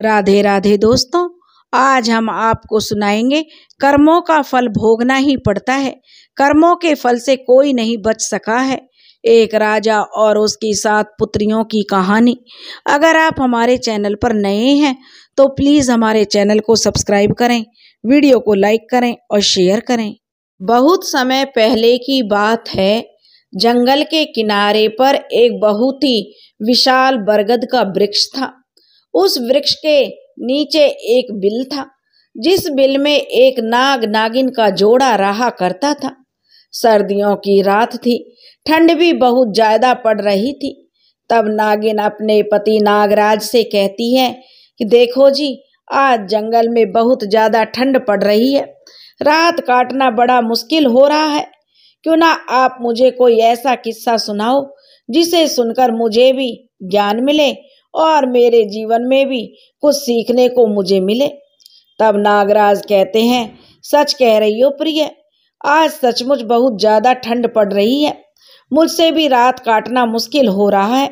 राधे राधे दोस्तों, आज हम आपको सुनाएंगे कर्मों का फल भोगना ही पड़ता है। कर्मों के फल से कोई नहीं बच सका है। एक राजा और उसकी 7 पुत्रियों की कहानी। अगर आप हमारे चैनल पर नए हैं तो प्लीज हमारे चैनल को सब्सक्राइब करें, वीडियो को लाइक करें और शेयर करें। बहुत समय पहले की बात है। जंगल के किनारे पर एक बहुत ही विशाल बरगद का वृक्ष था। उस वृक्ष के नीचे एक बिल था, जिस बिल में एक नाग नागिन का जोड़ा रहा करता था। सर्दियों की रात थी, ठंड भी बहुत ज्यादा पड़ रही थी। तब नागिन अपने पति नागराज से कहती है कि देखो जी, आज जंगल में बहुत ज्यादा ठंड पड़ रही है, रात काटना बड़ा मुश्किल हो रहा है। क्यों ना आप मुझे कोई ऐसा किस्सा सुनाओ जिसे सुनकर मुझे भी ज्ञान मिले और मेरे जीवन में भी कुछ सीखने को मुझे मिले। तब नागराज कहते हैं, सच कह रही हो प्रिय, आज सचमुच बहुत ज्यादा ठंड पड़ रही है, मुझसे भी रात काटना मुश्किल हो रहा है।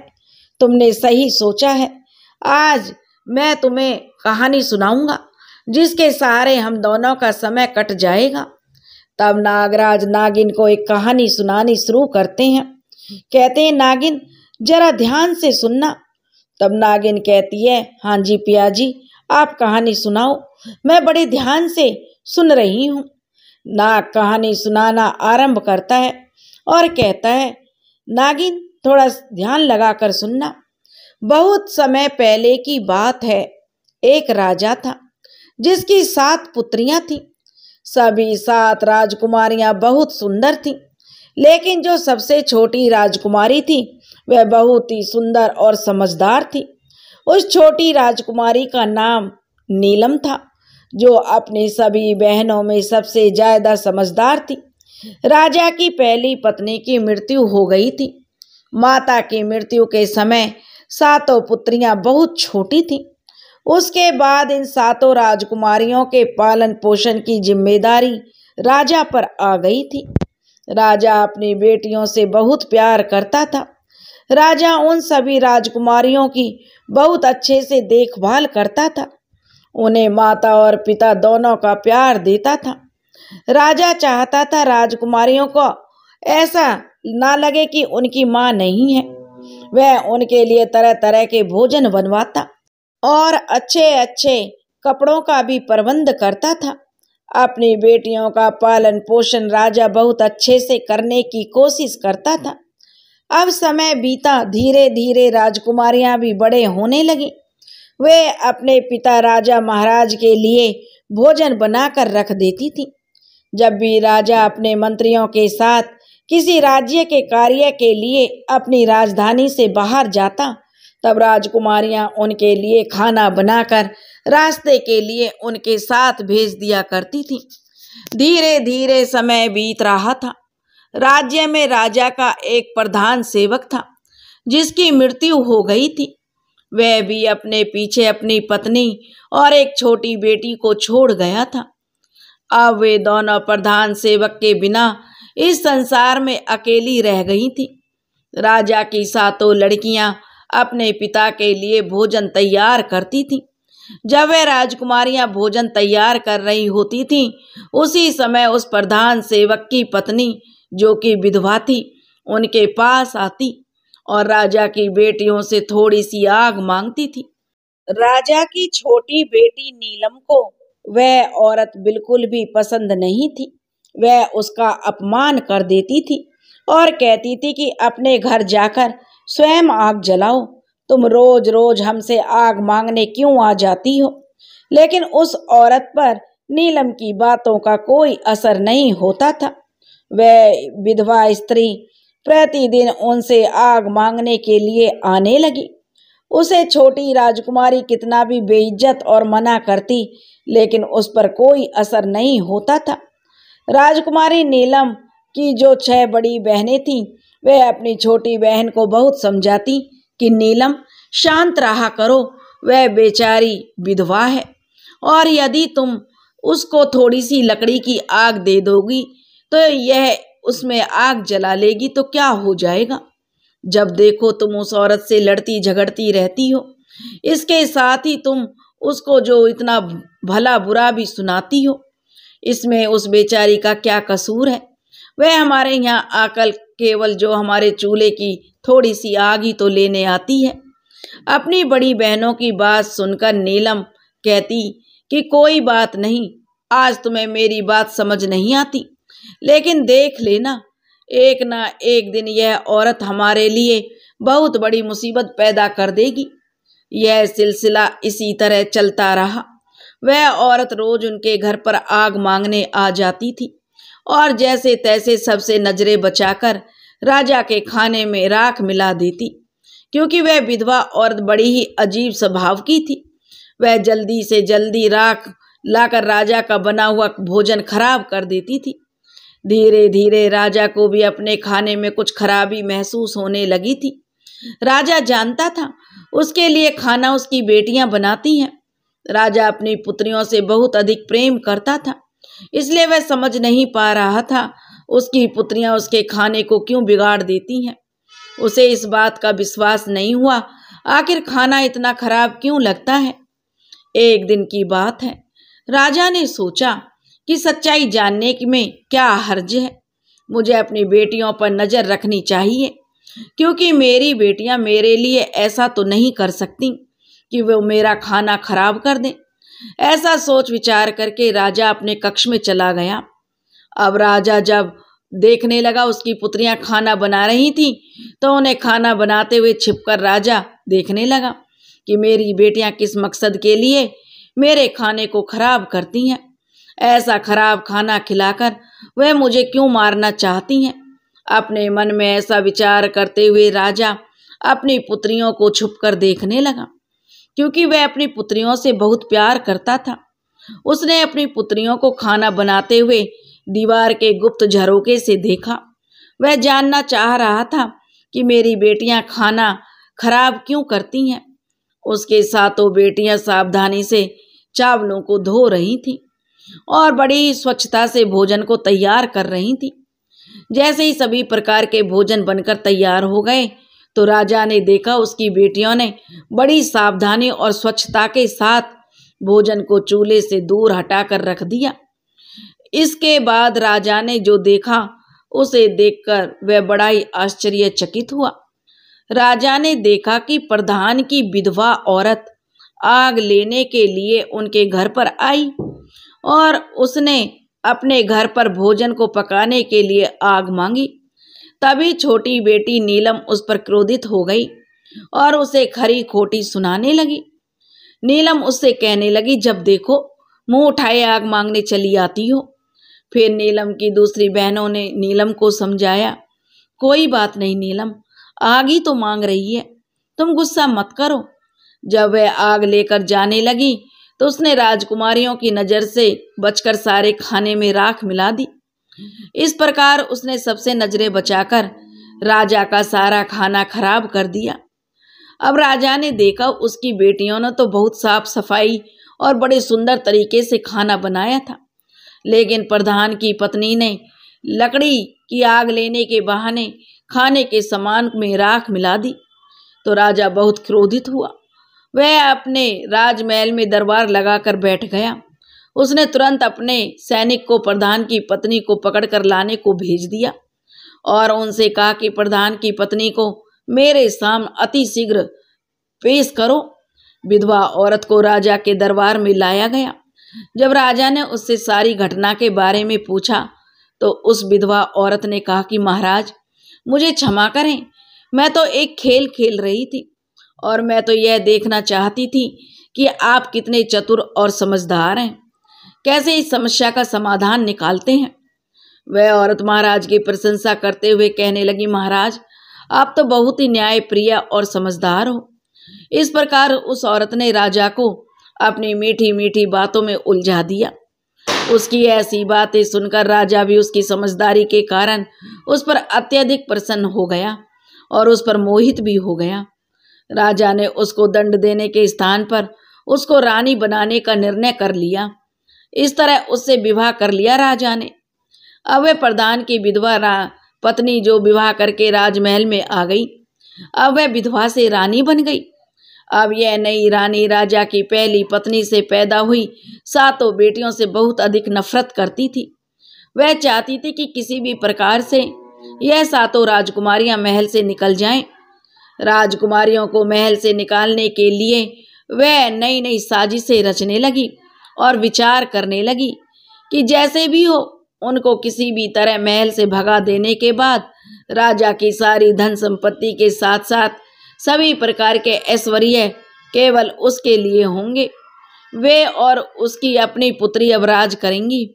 तुमने सही सोचा है। आज मैं तुम्हें कहानी सुनाऊंगा जिसके सहारे हम दोनों का समय कट जाएगा। तब नागराज नागिन को एक कहानी सुनानी शुरू करते हैं। कहते हैं, नागिन जरा ध्यान से सुनना। तब नागिन कहती है, हाँ जी पिया जी, आप कहानी सुनाओ, मैं बड़े ध्यान से सुन रही हूँ। नाग कहानी सुनाना आरंभ करता है और कहता है, नागिन थोड़ा ध्यान लगाकर सुनना। बहुत समय पहले की बात है। एक राजा था जिसकी 7 पुत्रियां थीं। सभी 7 राजकुमारियां बहुत सुंदर थीं, लेकिन जो सबसे छोटी राजकुमारी थी वह बहुत ही सुंदर और समझदार थी। उस छोटी राजकुमारी का नाम नीलम था, जो अपनी सभी बहनों में सबसे ज्यादा समझदार थी। राजा की पहली पत्नी की मृत्यु हो गई थी। माता की मृत्यु के समय 7 पुत्रियां बहुत छोटी थीं। उसके बाद इन 7 राजकुमारियों के पालन पोषण की जिम्मेदारी राजा पर आ गई थी। राजा अपनी बेटियों से बहुत प्यार करता था। राजा उन सभी राजकुमारियों की बहुत अच्छे से देखभाल करता था। उन्हें माता और पिता दोनों का प्यार देता था। राजा चाहता था राजकुमारियों को ऐसा ना लगे कि उनकी माँ नहीं है। वह उनके लिए तरह तरह के भोजन बनवाता और अच्छे अच्छे कपड़ों का भी प्रबंध करता था। अपनी बेटियों का पालन पोषण राजा बहुत अच्छे से करने की कोशिश करता था। अब समय बीता, धीरे धीरे राजकुमारियां भी बड़े होने लगी। वे अपने पिता राजा महाराज के लिए भोजन बनाकर रख देती थी। जब भी राजा अपने मंत्रियों के साथ किसी राज्य के कार्य के लिए अपनी राजधानी से बाहर जाता, तब राजकुमारियां उनके लिए खाना बनाकर रास्ते के लिए उनके साथ भेज दिया करती थी। धीरे धीरे समय बीत रहा था। राज्य में राजा का एक प्रधान सेवक था जिसकी मृत्यु हो गई थी। वह भी अपने पीछे अपनी पत्नी और एक छोटी बेटी को छोड़ गया था। अब वे दोनों प्रधान सेवक के बिना इस संसार में अकेली रह गई थी। राजा की 7 लड़कियां अपने पिता के लिए भोजन तैयार करती थीं। जब वह राजकुमारियां भोजन तैयार कर रही होती थीं, उसी समय उस प्रधान सेवक की पत्नी, जो कि विधवा थी, उनके पास आती और राजा की बेटियों से थोड़ी सी आग मांगती थी। राजा की छोटी बेटी नीलम को वह औरत बिल्कुल भी पसंद नहीं थी। वह उसका अपमान कर देती थी और कहती थी कि अपने घर जाकर स्वयं आग जलाओ, तुम रोज रोज हमसे आग मांगने क्यों आ जाती हो। लेकिन उस औरत पर नीलम की बातों का कोई असर नहीं होता था। वह विधवा स्त्री प्रतिदिन उनसे आग मांगने के लिए आने लगी। उसे छोटी राजकुमारी कितना भी बेइज्जत और मना करती, लेकिन उस पर कोई असर नहीं होता था। राजकुमारी नीलम की जो 6 बड़ी बहनें थीं, वह अपनी छोटी बहन को बहुत समझाती कि नीलम शांत रहा करो, वह बेचारी विधवा है और यदि तुम उसको थोड़ी सी लकड़ी की आग दे दोगी तो यह उसमें आग जला लेगी तो क्या हो जाएगा। जब देखो तुम उस औरत से लड़ती झगड़ती रहती हो। इसके साथ ही तुम उसको जो इतना भला बुरा भी सुनाती हो, इसमें उस बेचारी का क्या कसूर है? वह हमारे यहाँ आकर केवल जो हमारे चूल्हे की थोड़ी सी आग ही तो लेने आती है। अपनी बड़ी बहनों की बात सुनकर नीलम कहती कि कोई बात नहीं, आज तुम्हें मेरी बात समझ नहीं आती, लेकिन देख लेना, एक ना एक दिन यह औरत हमारे लिए बहुत बड़ी मुसीबत पैदा कर देगी। यह सिलसिला इसी तरह चलता रहा। वह औरत रोज उनके घर पर आग मांगने आ जाती थी और जैसे तैसे सबसे नजरें बचाकर राजा के खाने में राख मिला देती। क्योंकि वह विधवा औरत बड़ी ही अजीब स्वभाव की थी, वह जल्दी से जल्दी राख लाकर राजा का बना हुआ भोजन खराब कर देती थी। धीरे धीरे राजा को भी अपने खाने में कुछ खराबी महसूस होने लगी थी। राजा जानता था उसके लिए खाना उसकी बेटियां बनाती हैं। राजा अपनी पुत्रियों से बहुत अधिक प्रेम करता था, इसलिए वह समझ नहीं पा रहा था उसकी पुत्रियां उसके खाने को क्यों बिगाड़ देती हैं। उसे इस बात का विश्वास नहीं हुआ, आखिर खाना इतना खराब क्यों लगता है। एक दिन की बात है, राजा ने सोचा कि सच्चाई जानने में क्या हर्ज है, मुझे अपनी बेटियों पर नजर रखनी चाहिए, क्योंकि मेरी बेटियां मेरे लिए ऐसा तो नहीं कर सकती कि वो मेरा खाना खराब कर दें। ऐसा सोच विचार करके राजा अपने कक्ष में चला गया। अब राजा जब देखने लगा उसकी पुत्रियां खाना बना रही थी, तो उन्हें खाना बनाते हुए छिपकर राजा देखने लगा कि मेरी बेटियां किस मकसद के लिए मेरे खाने को खराब करती हैं। ऐसा खराब खाना खिलाकर वह मुझे क्यों मारना चाहती हैं। अपने मन में ऐसा विचार करते हुए राजा अपनी पुत्रियों को छुपकर देखने लगा, क्योंकि वह अपनी पुत्रियों से बहुत प्यार करता था। उसने अपनी पुत्रियों को खाना बनाते हुए दीवार के गुप्त झरोके से देखा। वह जानना चाह रहा था कि मेरी बेटियां खाना खराब क्यों करती हैं। उसके साथों बेटियां सावधानी से चावलों को धो रही थीं और बड़ी स्वच्छता से भोजन को तैयार कर रही थीं। जैसे ही सभी प्रकार के भोजन बनकर तैयार हो गए, तो राजा ने देखा उसकी बेटियों ने बड़ी सावधानी और स्वच्छता के साथ भोजन को चूल्हे से दूर हटाकर रख दिया। इसके बाद राजा ने जो देखा उसे देखकर वह बड़ा ही आश्चर्यचकित हुआ। राजा ने देखा कि प्रधान की विधवा औरत आग लेने के लिए उनके घर पर आई और उसने अपने घर पर भोजन को पकाने के लिए आग मांगी। तभी छोटी बेटी नीलम उस पर क्रोधित हो गई और उसे खरी खोटी सुनाने लगी। नीलम उससे कहने लगी, जब देखो मुंह उठाए आग मांगने चली आती हो। फिर नीलम की दूसरी बहनों ने नीलम को समझाया, कोई बात नहीं नीलम, आग ही तो मांग रही है, तुम गुस्सा मत करो। जब वह आग लेकर जाने लगी तो उसने राजकुमारियों की नजर से बचकर सारे खाने में राख मिला दी। इस प्रकार उसने सबसे नजरें बचाकर राजा का सारा खाना खराब कर दिया। अब राजा ने देखा उसकी बेटियों ने तो बहुत साफ सफाई और बड़े सुंदर तरीके से खाना बनाया था, लेकिन प्रधान की पत्नी ने लकड़ी की आग लेने के बहाने खाने के सामान में राख मिला दी। तो राजा बहुत क्रोधित हुआ। वह अपने राजमहल में दरबार लगाकर बैठ गया। उसने तुरंत अपने सैनिक को प्रधान की पत्नी को पकड़कर लाने को भेज दिया और उनसे कहा कि प्रधान की पत्नी को मेरे सामने अति शीघ्र पेश करो। विधवा औरत को राजा के दरबार में लाया गया। जब राजा ने उससे सारी घटना के बारे में पूछा तो उस विधवा औरत ने कहा कि महाराज, मुझे क्षमा करें, मैं तो एक खेल खेल रही थी और मैं तो यह देखना चाहती थी कि आप कितने चतुर और समझदार हैं, कैसे इस समस्या का समाधान निकालते हैं। वह औरत महाराज की प्रशंसा करते हुए कहने लगी, महाराज, आप तो बहुत ही न्यायप्रिय और समझदार हो। इस प्रकार उस औरत ने राजा को अपनी मीठी मीठी बातों में उलझा दिया। उसकी ऐसी बातें सुनकर राजा भी उसकी समझदारी के कारण उस पर अत्यधिक प्रसन्न हो गया और उस पर मोहित भी हो गया। राजा ने उसको दंड देने के स्थान पर उसको रानी बनाने का निर्णय कर लिया। इस तरह उससे विवाह कर लिया राजा ने। अब वह प्रधान की विधवा पत्नी जो विवाह करके राजमहल में आ गई, अब वह विधवा से रानी बन गई। अब यह नई रानी राजा की पहली पत्नी से पैदा हुई 7 बेटियों से बहुत अधिक नफरत करती थी। वह चाहती थी कि किसी भी प्रकार से यह 7 राजकुमारियां महल से निकल जाएं। राजकुमारियों को महल से निकालने के लिए वह नई नई साजिशें रचने लगी और विचार करने लगी कि जैसे भी हो उनको किसी भी तरह महल से भगा देने के बाद राजा की सारी धन संपत्ति के साथ साथ सभी प्रकार के ऐश्वर्य केवल उसके लिए होंगे। वे और उसकी अपनी पुत्री अब राज करेंगी।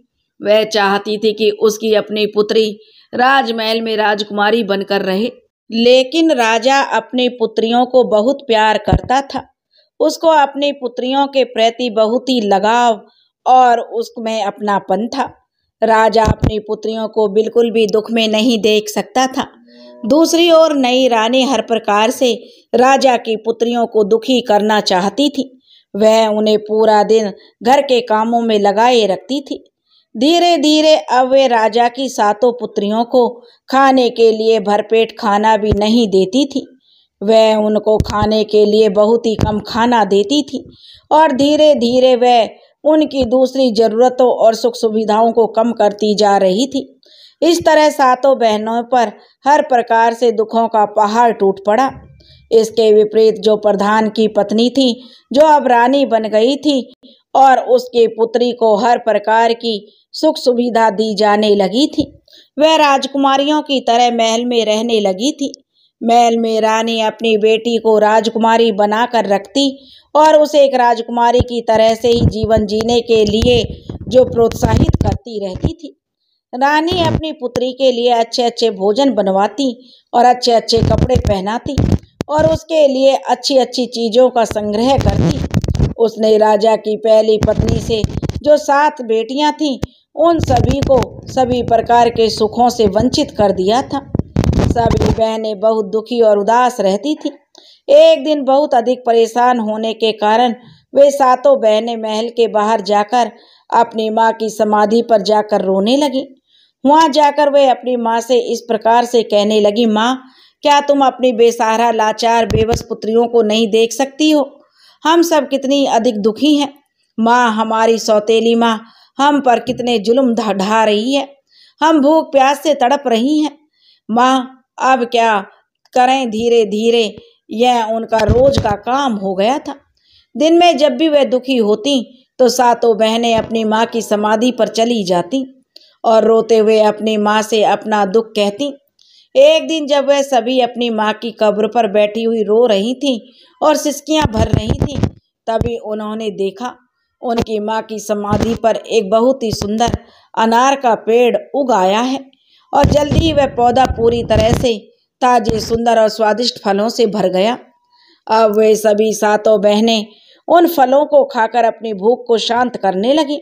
वह चाहती थी कि उसकी अपनी पुत्री राजमहल में राजकुमारी बनकर रहे, लेकिन राजा अपनी पुत्रियों को बहुत प्यार करता था। उसको अपनी पुत्रियों के प्रति बहुत ही लगाव और उसमें अपनापन था। राजा अपनी पुत्रियों को बिल्कुल भी दुख में नहीं देख सकता था। दूसरी ओर नई रानी हर प्रकार से राजा की पुत्रियों को दुखी करना चाहती थी। वह उन्हें पूरा दिन घर के कामों में लगाए रखती थी। धीरे धीरे अब वे राजा की 7 पुत्रियों को खाने के लिए भरपेट खाना भी नहीं देती थी। वह उनको खाने के लिए बहुत ही कम खाना देती थी और धीरे धीरे वह उनकी दूसरी जरूरतों और सुख सुविधाओं को कम करती जा रही थी। इस तरह 7 बहनों पर हर प्रकार से दुखों का पहाड़ टूट पड़ा। इसके विपरीत जो प्रधान की पत्नी थी, जो अब रानी बन गई थी और उसकी पुत्री को हर प्रकार की सुख सुविधा दी जाने लगी थी, वह राजकुमारियों की तरह महल में रहने लगी थी। महल में रानी अपनी बेटी को राजकुमारी बनाकर रखती और उसे एक राजकुमारी की तरह से ही जीवन जीने के लिए जो प्रोत्साहित करती रहती थी। रानी अपनी पुत्री के लिए अच्छे अच्छे भोजन बनवाती और अच्छे अच्छे कपड़े पहनाती और उसके लिए अच्छी अच्छी चीज़ों का संग्रह करती। उसने राजा की पहली पत्नी से जो 7 बेटियां थीं, उन सभी को सभी प्रकार के सुखों से वंचित कर दिया था। सभी बहनें बहुत दुखी और उदास रहती थीं। एक दिन बहुत अधिक परेशान होने के कारण वे 7 बहनें महल के बाहर जाकर अपनी माँ की समाधि पर जाकर रोने लगी। वहां जाकर वे अपनी माँ से इस प्रकार से कहने लगी, माँ, क्या तुम अपनी बेसहारा लाचार बेबस पुत्रियों को नहीं देख सकती हो? हम सब कितनी अधिक दुखी हैं। माँ, हमारी सौतेली माँ हम पर कितने जुल्म ढा रही है। हम भूख प्यास से तड़प रही हैं। माँ, अब क्या करें? धीरे धीरे यह उनका रोज का काम हो गया था। दिन में जब भी वह दुखी होती तो 7 बहनें अपनी माँ की समाधि पर चली जाती और रोते हुए अपनी माँ से अपना दुख कहती। एक दिन जब वह सभी अपनी माँ की कब्र पर बैठी हुई रो रही थीं और सिसकियां भर रही थीं, तभी उन्होंने देखा उनकी माँ की समाधि पर एक बहुत ही सुंदर अनार का पेड़ उग आया है और जल्दी ही वह पौधा पूरी तरह से ताजे, सुंदर और स्वादिष्ट फलों से भर गया। अब वे सभी 7 बहनें उन फलों को खाकर अपनी भूख को शांत करने लगी।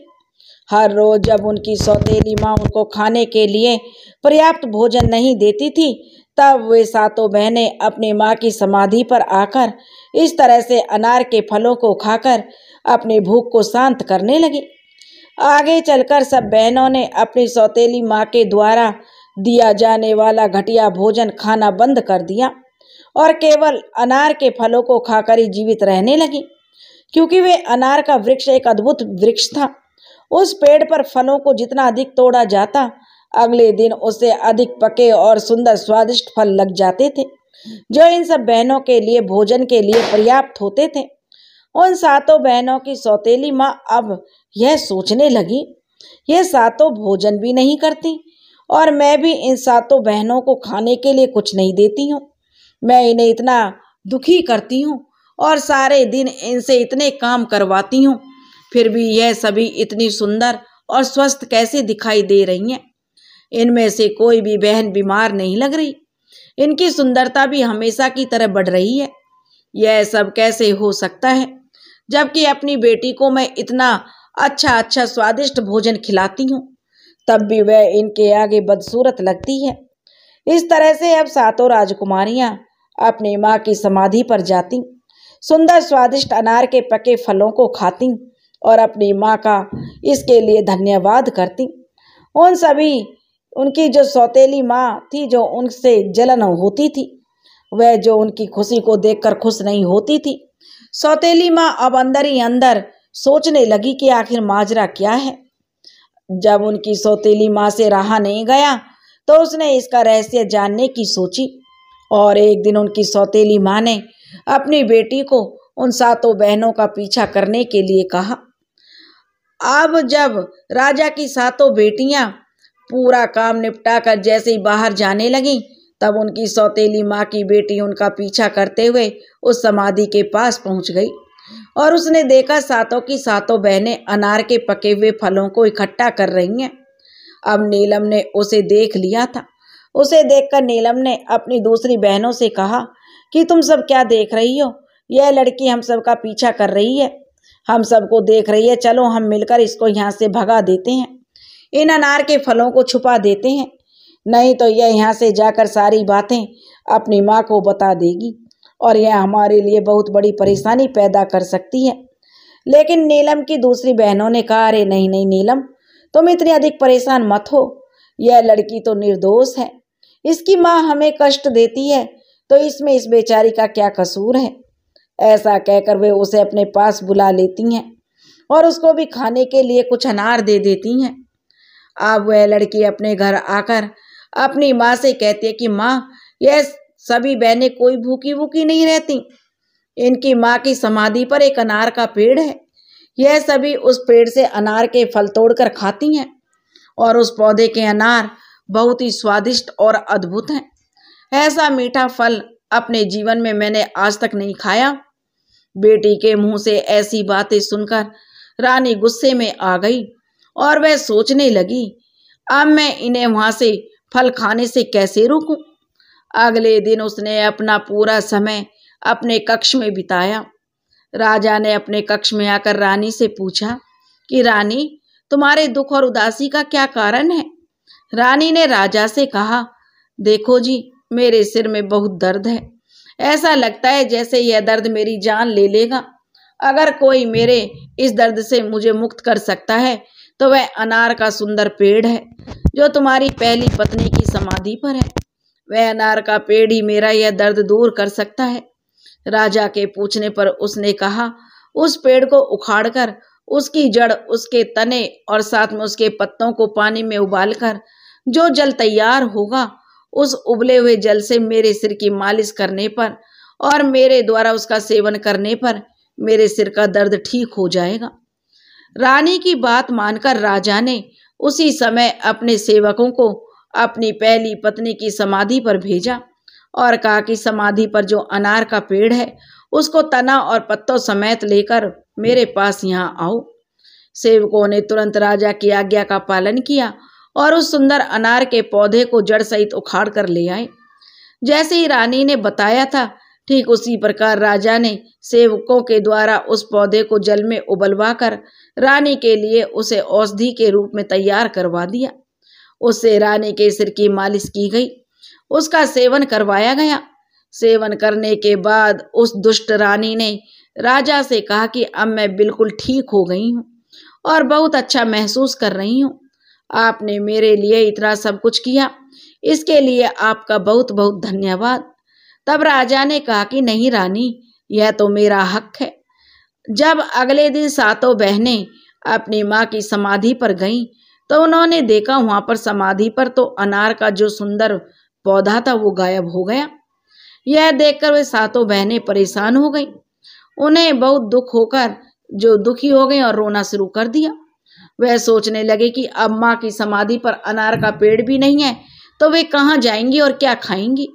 हर रोज जब उनकी सौतेली माँ उनको खाने के लिए पर्याप्त भोजन नहीं देती थी, तब वे 7 बहनें अपनी माँ की समाधि पर आकर इस तरह से अनार के फलों को खाकर अपनी भूख को शांत करने लगी। आगे चलकर सब बहनों ने अपनी सौतेली माँ के द्वारा दिया जाने वाला घटिया भोजन खाना बंद कर दिया और केवल अनार के फलों को खाकर ही जीवित रहने लगी, क्योंकि वे अनार का वृक्ष एक अद्भुत वृक्ष था। उस पेड़ पर फलों को जितना अधिक तोड़ा जाता, अगले दिन उससे अधिक पके और सुंदर स्वादिष्ट फल लग जाते थे, जो इन सब बहनों के लिए भोजन के लिए पर्याप्त होते थे। उन 7 बहनों की सौतेली माँ अब यह सोचने लगी, ये 7 भोजन भी नहीं करती और मैं भी इन 7 बहनों को खाने के लिए कुछ नहीं देती हूँ। मैं इन्हें इतना दुखी करती हूँ और सारे दिन इनसे इतने काम करवाती हूँ, फिर भी यह सभी इतनी सुंदर और स्वस्थ कैसे दिखाई दे रही हैं? इनमें से कोई भी बहन बीमार नहीं लग रही। इनकी सुंदरता भी हमेशा की तरह बढ़ रही है। यह सब कैसे हो सकता है, जबकि अपनी बेटी को मैं इतना अच्छा स्वादिष्ट भोजन खिलाती हूँ, तब भी वह इनके आगे बदसूरत लगती है। इस तरह से अब 7 राजकुमारियां अपनी माँ की समाधि पर जाती, सुंदर स्वादिष्ट अनार के पके फलों को खाती और अपनी माँ का इसके लिए धन्यवाद करती। उन सभी उनकी जो सौतेली माँ थी, जो उनसे जलन होती थी, वह जो उनकी खुशी को देखकर खुश नहीं होती थी, सौतेली माँ अब अंदर ही अंदर सोचने लगी कि आखिर माजरा क्या है। जब उनकी सौतेली माँ से रहा नहीं गया तो उसने इसका रहस्य जानने की सोची और एक दिन उनकी सौतेली माँ ने अपनी बेटी को उन 7 बहनों का पीछा करने के लिए कहा। अब जब राजा की 7 बेटियां पूरा काम निपटा कर जैसे ही बाहर जाने लगी तब उनकी सौतेली माँ की बेटी उनका पीछा करते हुए उस समाधि के पास पहुंच गई और उसने देखा 7 की 7 बहनें अनार के पके हुए फलों को इकट्ठा कर रही हैं। अब नीलम ने उसे देख लिया था। उसे देखकर नीलम ने अपनी दूसरी बहनों से कहा कि तुम सब क्या देख रही हो? यह लड़की हम सब का पीछा कर रही है, हम सबको देख रही है। चलो हम मिलकर इसको यहाँ से भगा देते हैं, इन अनार के फलों को छुपा देते हैं, नहीं तो यह यहाँ से जाकर सारी बातें अपनी माँ को बता देगी और यह हमारे लिए बहुत बड़ी परेशानी पैदा कर सकती है। लेकिन नीलम की दूसरी बहनों ने कहा, अरे नहीं नहीं नीलम, तुम इतनी अधिक परेशान मत हो, यह लड़की तो निर्दोष है, इसकी माँ हमें कष्ट देती है तो इसमें इस बेचारी का क्या कसूर है। ऐसा कहकर वे उसे अपने पास बुला लेती हैं और उसको भी खाने के लिए कुछ अनार दे देती हैं। अब वह लड़की अपने घर आकर अपनी माँ से कहती है कि माँ, यह सभी बहनें कोई भूखी भूखी नहीं रहती, इनकी माँ की समाधि पर एक अनार का पेड़ है, यह सभी उस पेड़ से अनार के फल तोड़कर खाती हैं और उस पौधे के अनार बहुत ही स्वादिष्ट और अद्भुत हैं। ऐसा मीठा फल अपने जीवन में मैंने आज तक नहीं खाया। बेटी के मुंह से ऐसी बातें सुनकर रानी गुस्से में आ गई और वह सोचने लगी, अब मैं इन्हें वहां से फल खाने से कैसे रोकूं। अगले दिन उसने अपना पूरा समय अपने कक्ष में बिताया। राजा ने अपने कक्ष में आकर रानी से पूछा कि रानी, तुम्हारे दुख और उदासी का क्या कारण है? रानी ने राजा से कहा, देखो जी, मेरे सिर में बहुत दर्द है, ऐसा लगता है जैसे यह दर्द मेरी जान ले लेगा। अगर कोई मेरे इस दर्द से मुझे मुक्त कर सकता है तो वह अनार का सुंदर पेड़ है जो तुम्हारी पहली पत्नी की समाधि पर है। वह अनार का पेड़ ही मेरा यह दर्द दूर कर सकता है। राजा के पूछने पर उसने कहा, उस पेड़ को उखाड़कर उसकी जड़, उसके तने और साथ में उसके पत्तों को पानी में उबालकर जो जल तैयार होगा, उस उबले हुए जल से मेरे सिर की मालिश करने पर और मेरे द्वारा उसका सेवन करने पर मेरे सिर का दर्द ठीक हो जाएगा। रानी की बात मानकर राजा ने उसी समय अपने सेवकों को अपनी पहली पत्नी की समाधि पर भेजा और कहा कि समाधि पर जो अनार का पेड़ है उसको तना और पत्तों समेत लेकर मेरे पास यहाँ आओ। सेवकों ने तुरंत राजा की आज्ञा का पालन किया और उस सुंदर अनार के पौधे को जड़ सहित उखाड़ कर ले आए। जैसे ही रानी ने बताया था ठीक उसी प्रकार राजा ने सेवकों के द्वारा उस पौधे को जल में उबलवा कर रानी के लिए उसे औषधि के रूप में तैयार करवा दिया। उससे रानी के सिर की मालिश की गई, उसका सेवन करवाया गया। सेवन करने के बाद उस दुष्ट रानी ने राजा से कहा कि अब मैं बिल्कुल ठीक हो गई हूँ और बहुत अच्छा महसूस कर रही हूँ। आपने मेरे लिए इतना सब कुछ किया, इसके लिए आपका बहुत बहुत धन्यवाद। तब राजा ने कहा कि नहीं रानी, यह तो मेरा हक है। जब अगले दिन 7 बहनें अपनी माँ की समाधि पर गईं तो उन्होंने देखा वहां पर समाधि पर तो अनार का जो सुंदर पौधा था वो गायब हो गया। यह देखकर वे 7 बहनें परेशान हो गईं। उन्हें बहुत दुखी हो गई और रोना शुरू कर दिया। वह सोचने लगे कि अब माँ की समाधि पर अनार का पेड़ भी नहीं है तो वे कहाँ जाएंगी और क्या खाएंगी।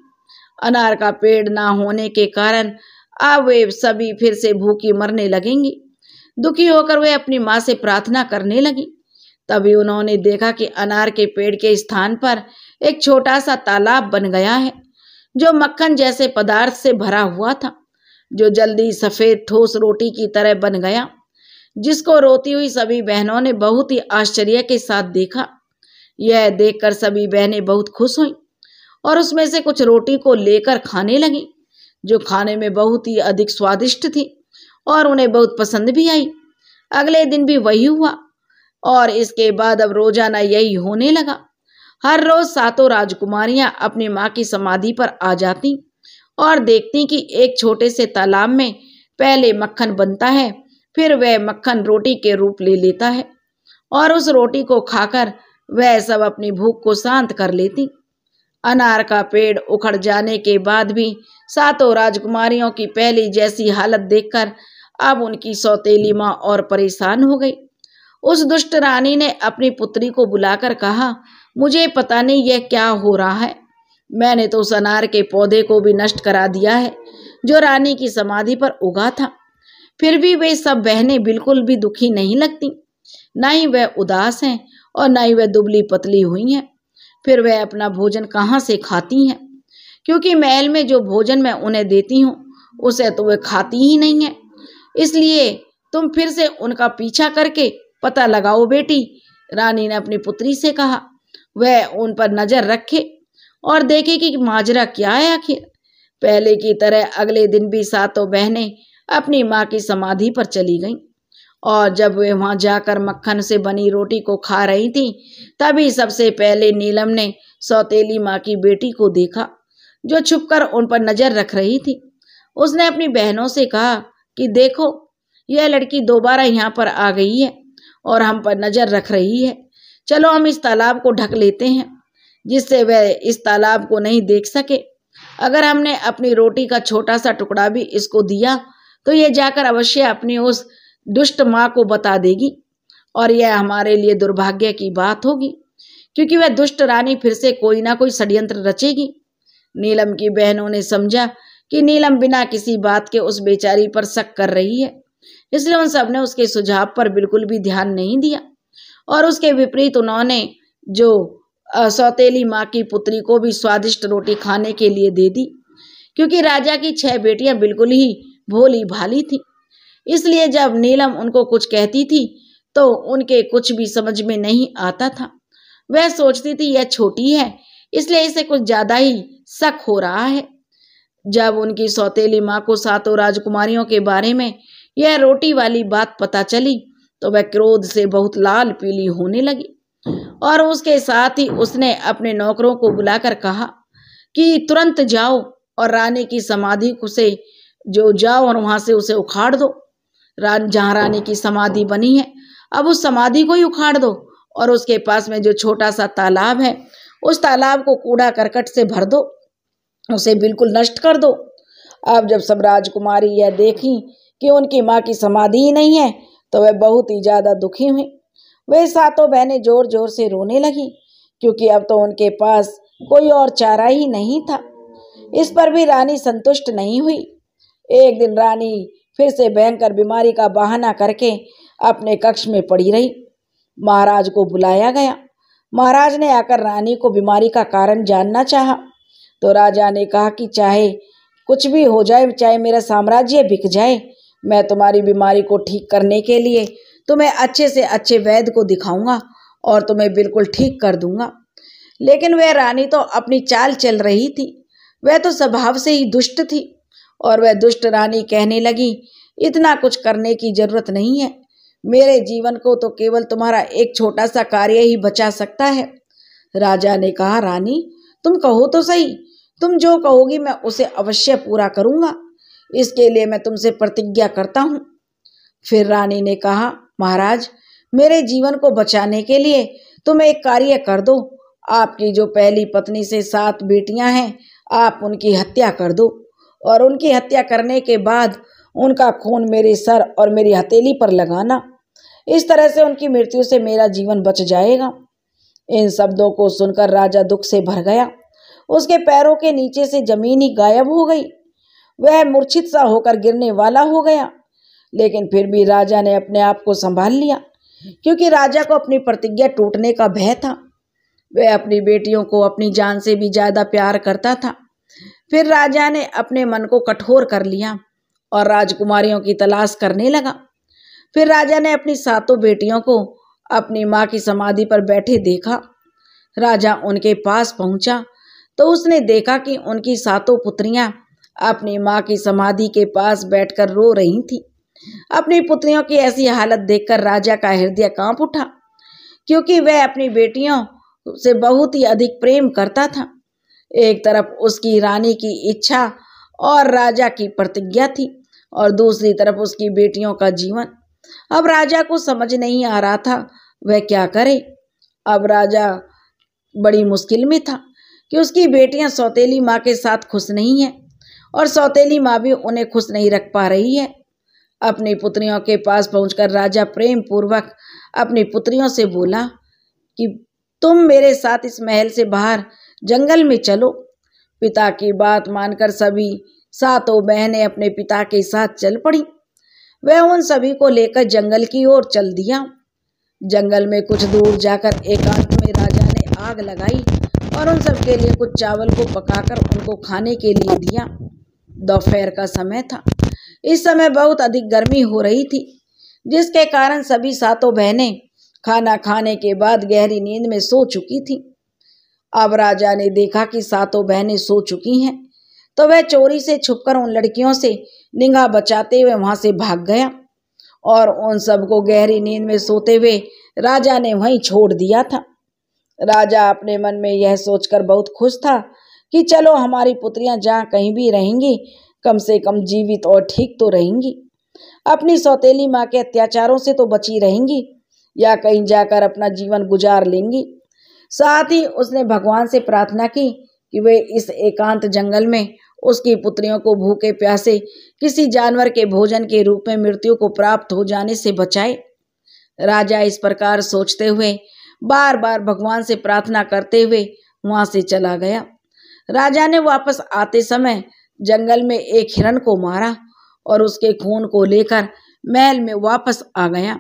अनार का पेड़ ना होने के कारण अब वे सभी फिर से भूखी मरने लगेंगी। दुखी होकर वे अपनी माँ से प्रार्थना करने लगी। तभी उन्होंने देखा कि अनार के पेड़ के स्थान पर एक छोटा सा तालाब बन गया है जो मक्खन जैसे पदार्थ से भरा हुआ था, जो जल्दी सफेद ठोस रोटी की तरह बन गया, जिसको रोती हुई सभी बहनों ने बहुत ही आश्चर्य के साथ देखा। यह देखकर सभी बहनें बहुत खुश हुईं और उसमें से कुछ रोटी को लेकर खाने लगी, जो खाने में बहुत ही अधिक स्वादिष्ट थी और उन्हें बहुत पसंद भी आई। अगले दिन भी वही हुआ और इसके बाद अब रोजाना यही होने लगा। हर रोज 7 राजकुमारियां अपनी माँ की समाधि पर आ जाती और देखती कि एक छोटे से तालाब में पहले मक्खन बनता है, फिर वह मक्खन रोटी के रूप ले लेता है और उस रोटी को खाकर वह सब अपनी भूख को शांत कर लेती। अनार का पेड़ उखड़ जाने के बाद भी सातों राजकुमारियों की पहली जैसी हालत देखकर अब उनकी सौतेली माँ और परेशान हो गई। उस दुष्ट रानी ने अपनी पुत्री को बुलाकर कहा, मुझे पता नहीं यह क्या हो रहा है। मैंने तो उस अनार के पौधे को भी नष्ट करा दिया है जो रानी की समाधि पर उगा था, फिर भी वे सब बहनें बिल्कुल भी दुखी नहीं लगती। न ही वह उदास हैं और न ही वह दुबली पतली हुई हैं। फिर वह अपना भोजन कहाँ से खाती हैं, क्योंकि महल में जो भोजन मैं उन्हें देती हूँ उसे तो वे खाती ही नहीं है। इसलिए तुम फिर से उनका पीछा करके पता लगाओ बेटी, रानी ने अपनी पुत्री से कहा। वह उन पर नजर रखे और देखे कि माजरा क्या है आखिर। पहले की तरह अगले दिन भी सातों बहनें अपनी माँ की समाधि पर चली गईं और जब वे वहां जाकर मक्खन से बनी रोटी को खा रही थीं, तभी सबसे पहले नीलम ने सौतेली माँ की बेटी को देखा जो छुपकर उन पर नजर रख रही थी। उसने अपनी बहनों से कहा कि देखो, यह लड़की दोबारा यहाँ पर आ गई है और हम पर नजर रख रही है। चलो हम इस तालाब को ढक लेते हैं जिससे वह इस तालाब को नहीं देख सके। अगर हमने अपनी रोटी का छोटा सा टुकड़ा भी इसको दिया तो यह जाकर अवश्य अपनी उस दुष्ट माँ को बता देगी और यह हमारे लिए दुर्भाग्य की बात होगी, क्योंकि वह दुष्ट रानी फिर से कोई ना कोई षड्यंत्र रचेगी। नीलम की बहनों ने समझा कि नीलम बिना किसी बात के उस बेचारी पर शक कर रही है, इसलिए उन सब ने उसके सुझाव पर बिल्कुल भी ध्यान नहीं दिया और उसके विपरीत उन्होंने जो सौतेली माँ की पुत्री को भी स्वादिष्ट रोटी खाने के लिए दे दी, क्योंकि राजा की 6 बेटियां बिल्कुल ही भोली भाली थी। इसलिए जब नीलम उनको कुछ कहती थी तो उनके कुछ भी समझ में नहीं आता था। वह सोचती थी यह छोटी है इसलिए इसे कुछ ज्यादा ही शक हो रहा है। जब उनकी सौतेली माँ को सातों राजकुमारियों के बारे में यह रोटी वाली बात पता चली तो वह क्रोध से बहुत लाल पीली होने लगी और उसके साथ ही उसने अपने नौकरों को बुलाकर कहा कि तुरंत जाओ और रानी की समाधि से जाओ और वहां से उसे उखाड़ दो। जहां रानी की समाधि बनी है अब उस समाधि को ही उखाड़ दो और उसके पास में जो छोटा सा तालाब है उस तालाब को कूड़ा करकट से भर दो, उसे बिल्कुल नष्ट कर दो। अब जब सब राजकुमारी यह देखी कि उनकी माँ की समाधि ही नहीं है तो वह बहुत ही ज्यादा दुखी हुई। वे सातों बहनें जोर जोर से रोने लगी, क्योंकि अब तो उनके पास कोई और चारा ही नहीं था। इस पर भी रानी संतुष्ट नहीं हुई। एक दिन रानी फिर से भयंकर बीमारी का बहाना करके अपने कक्ष में पड़ी रही। महाराज को बुलाया गया। महाराज ने आकर रानी को बीमारी का कारण जानना चाहा तो राजा ने कहा कि चाहे कुछ भी हो जाए, चाहे मेरा साम्राज्य बिक जाए, मैं तुम्हारी बीमारी को ठीक करने के लिए तुम्हें अच्छे से अच्छे वैद्य को दिखाऊंगा और तुम्हें बिल्कुल ठीक कर दूंगा। लेकिन वह रानी तो अपनी चाल चल रही थी। वह तो स्वभाव से ही दुष्ट थी और वह दुष्ट रानी कहने लगी, इतना कुछ करने की जरूरत नहीं है। मेरे जीवन को तो केवल तुम्हारा एक छोटा सा कार्य ही बचा सकता है। राजा ने कहा, रानी तुम कहो तो सही, तुम जो कहोगी मैं उसे अवश्य पूरा करूंगा। इसके लिए मैं तुमसे प्रतिज्ञा करता हूँ। फिर रानी ने कहा, महाराज मेरे जीवन को बचाने के लिए तुम एक कार्य कर दो। आपकी जो पहली पत्नी से 7 बेटियां हैं आप उनकी हत्या कर दो और उनकी हत्या करने के बाद उनका खून मेरे सर और मेरी हथेली पर लगाना। इस तरह से उनकी मृत्यु से मेरा जीवन बच जाएगा। इन शब्दों को सुनकर राजा दुख से भर गया। उसके पैरों के नीचे से जमीन ही गायब हो गई। वह मूर्छित सा होकर गिरने वाला हो गया, लेकिन फिर भी राजा ने अपने आप को संभाल लिया, क्योंकि राजा को अपनी प्रतिज्ञा टूटने का भय था। वह अपनी बेटियों को अपनी जान से भी ज्यादा प्यार करता था। फिर राजा ने अपने मन को कठोर कर लिया और राजकुमारियों की तलाश करने लगा। फिर राजा ने अपनी 7 बेटियों को अपनी माँ की समाधि पर बैठे देखा। राजा उनके पास पहुंचा तो उसने देखा कि उनकी 7 पुत्रियां अपनी माँ की समाधि के पास बैठकर रो रही थीं। अपनी पुत्रियों की ऐसी हालत देखकर राजा का हृदय कांप उठा, क्योंकि वह अपनी बेटियों से बहुत ही अधिक प्रेम करता था। एक तरफ उसकी रानी की इच्छा और राजा की प्रतिज्ञा थी और दूसरी तरफ उसकी बेटियों का जीवन। अब राजा को समझ नहीं आ रहा था वह क्या करे। अब राजा बड़ी मुश्किल में था कि उसकी बेटियां सौतेली माँ के साथ खुश नहीं हैं और सौतेली माँ भी उन्हें खुश नहीं रख पा रही है। अपनी पुत्रियों के पास पहुंचकर राजा प्रेम पूर्वक अपनी पुत्रियों से बोला कि तुम मेरे साथ इस महल से बाहर जंगल में चलो। पिता की बात मानकर सभी सातों बहनें अपने पिता के साथ चल पड़ी। वह उन सभी को लेकर जंगल की ओर चल दिया। जंगल में कुछ दूर जाकर एकांत में राजा ने आग लगाई और उन सब के लिए कुछ चावल को पकाकर उनको खाने के लिए दिया। दोपहर का समय था। इस समय बहुत अधिक गर्मी हो रही थी, जिसके कारण सभी सातों बहनें खाना खाने के बाद गहरी नींद में सो चुकी थी। अब राजा ने देखा कि सातों बहनें सो चुकी हैं, तो वह चोरी से छुपकर उन लड़कियों से निगाह बचाते हुए वहां से भाग गया और उन सबको गहरी नींद में सोते हुए राजा ने वहीं छोड़ दिया था। राजा अपने मन में यह सोचकर बहुत खुश था कि चलो हमारी पुत्रियां जहाँ कहीं भी रहेंगी कम से कम जीवित और ठीक तो रहेंगी, अपनी सौतेली माँ के अत्याचारों से तो बची रहेंगी या कहीं जाकर अपना जीवन गुजार लेंगी। साथ ही उसने भगवान से प्रार्थना की कि वे इस एकांत जंगल में उसकी पुत्रियों को भूखे प्यासे किसी जानवर के भोजन के रूप में मृत्यु को प्राप्त हो जाने से बचाए। राजा इस प्रकार सोचते हुए बार बार भगवान से प्रार्थना करते हुए वहां से चला गया। राजा ने वापस आते समय जंगल में एक हिरण को मारा और उसके खून को लेकर महल में वापस आ गया।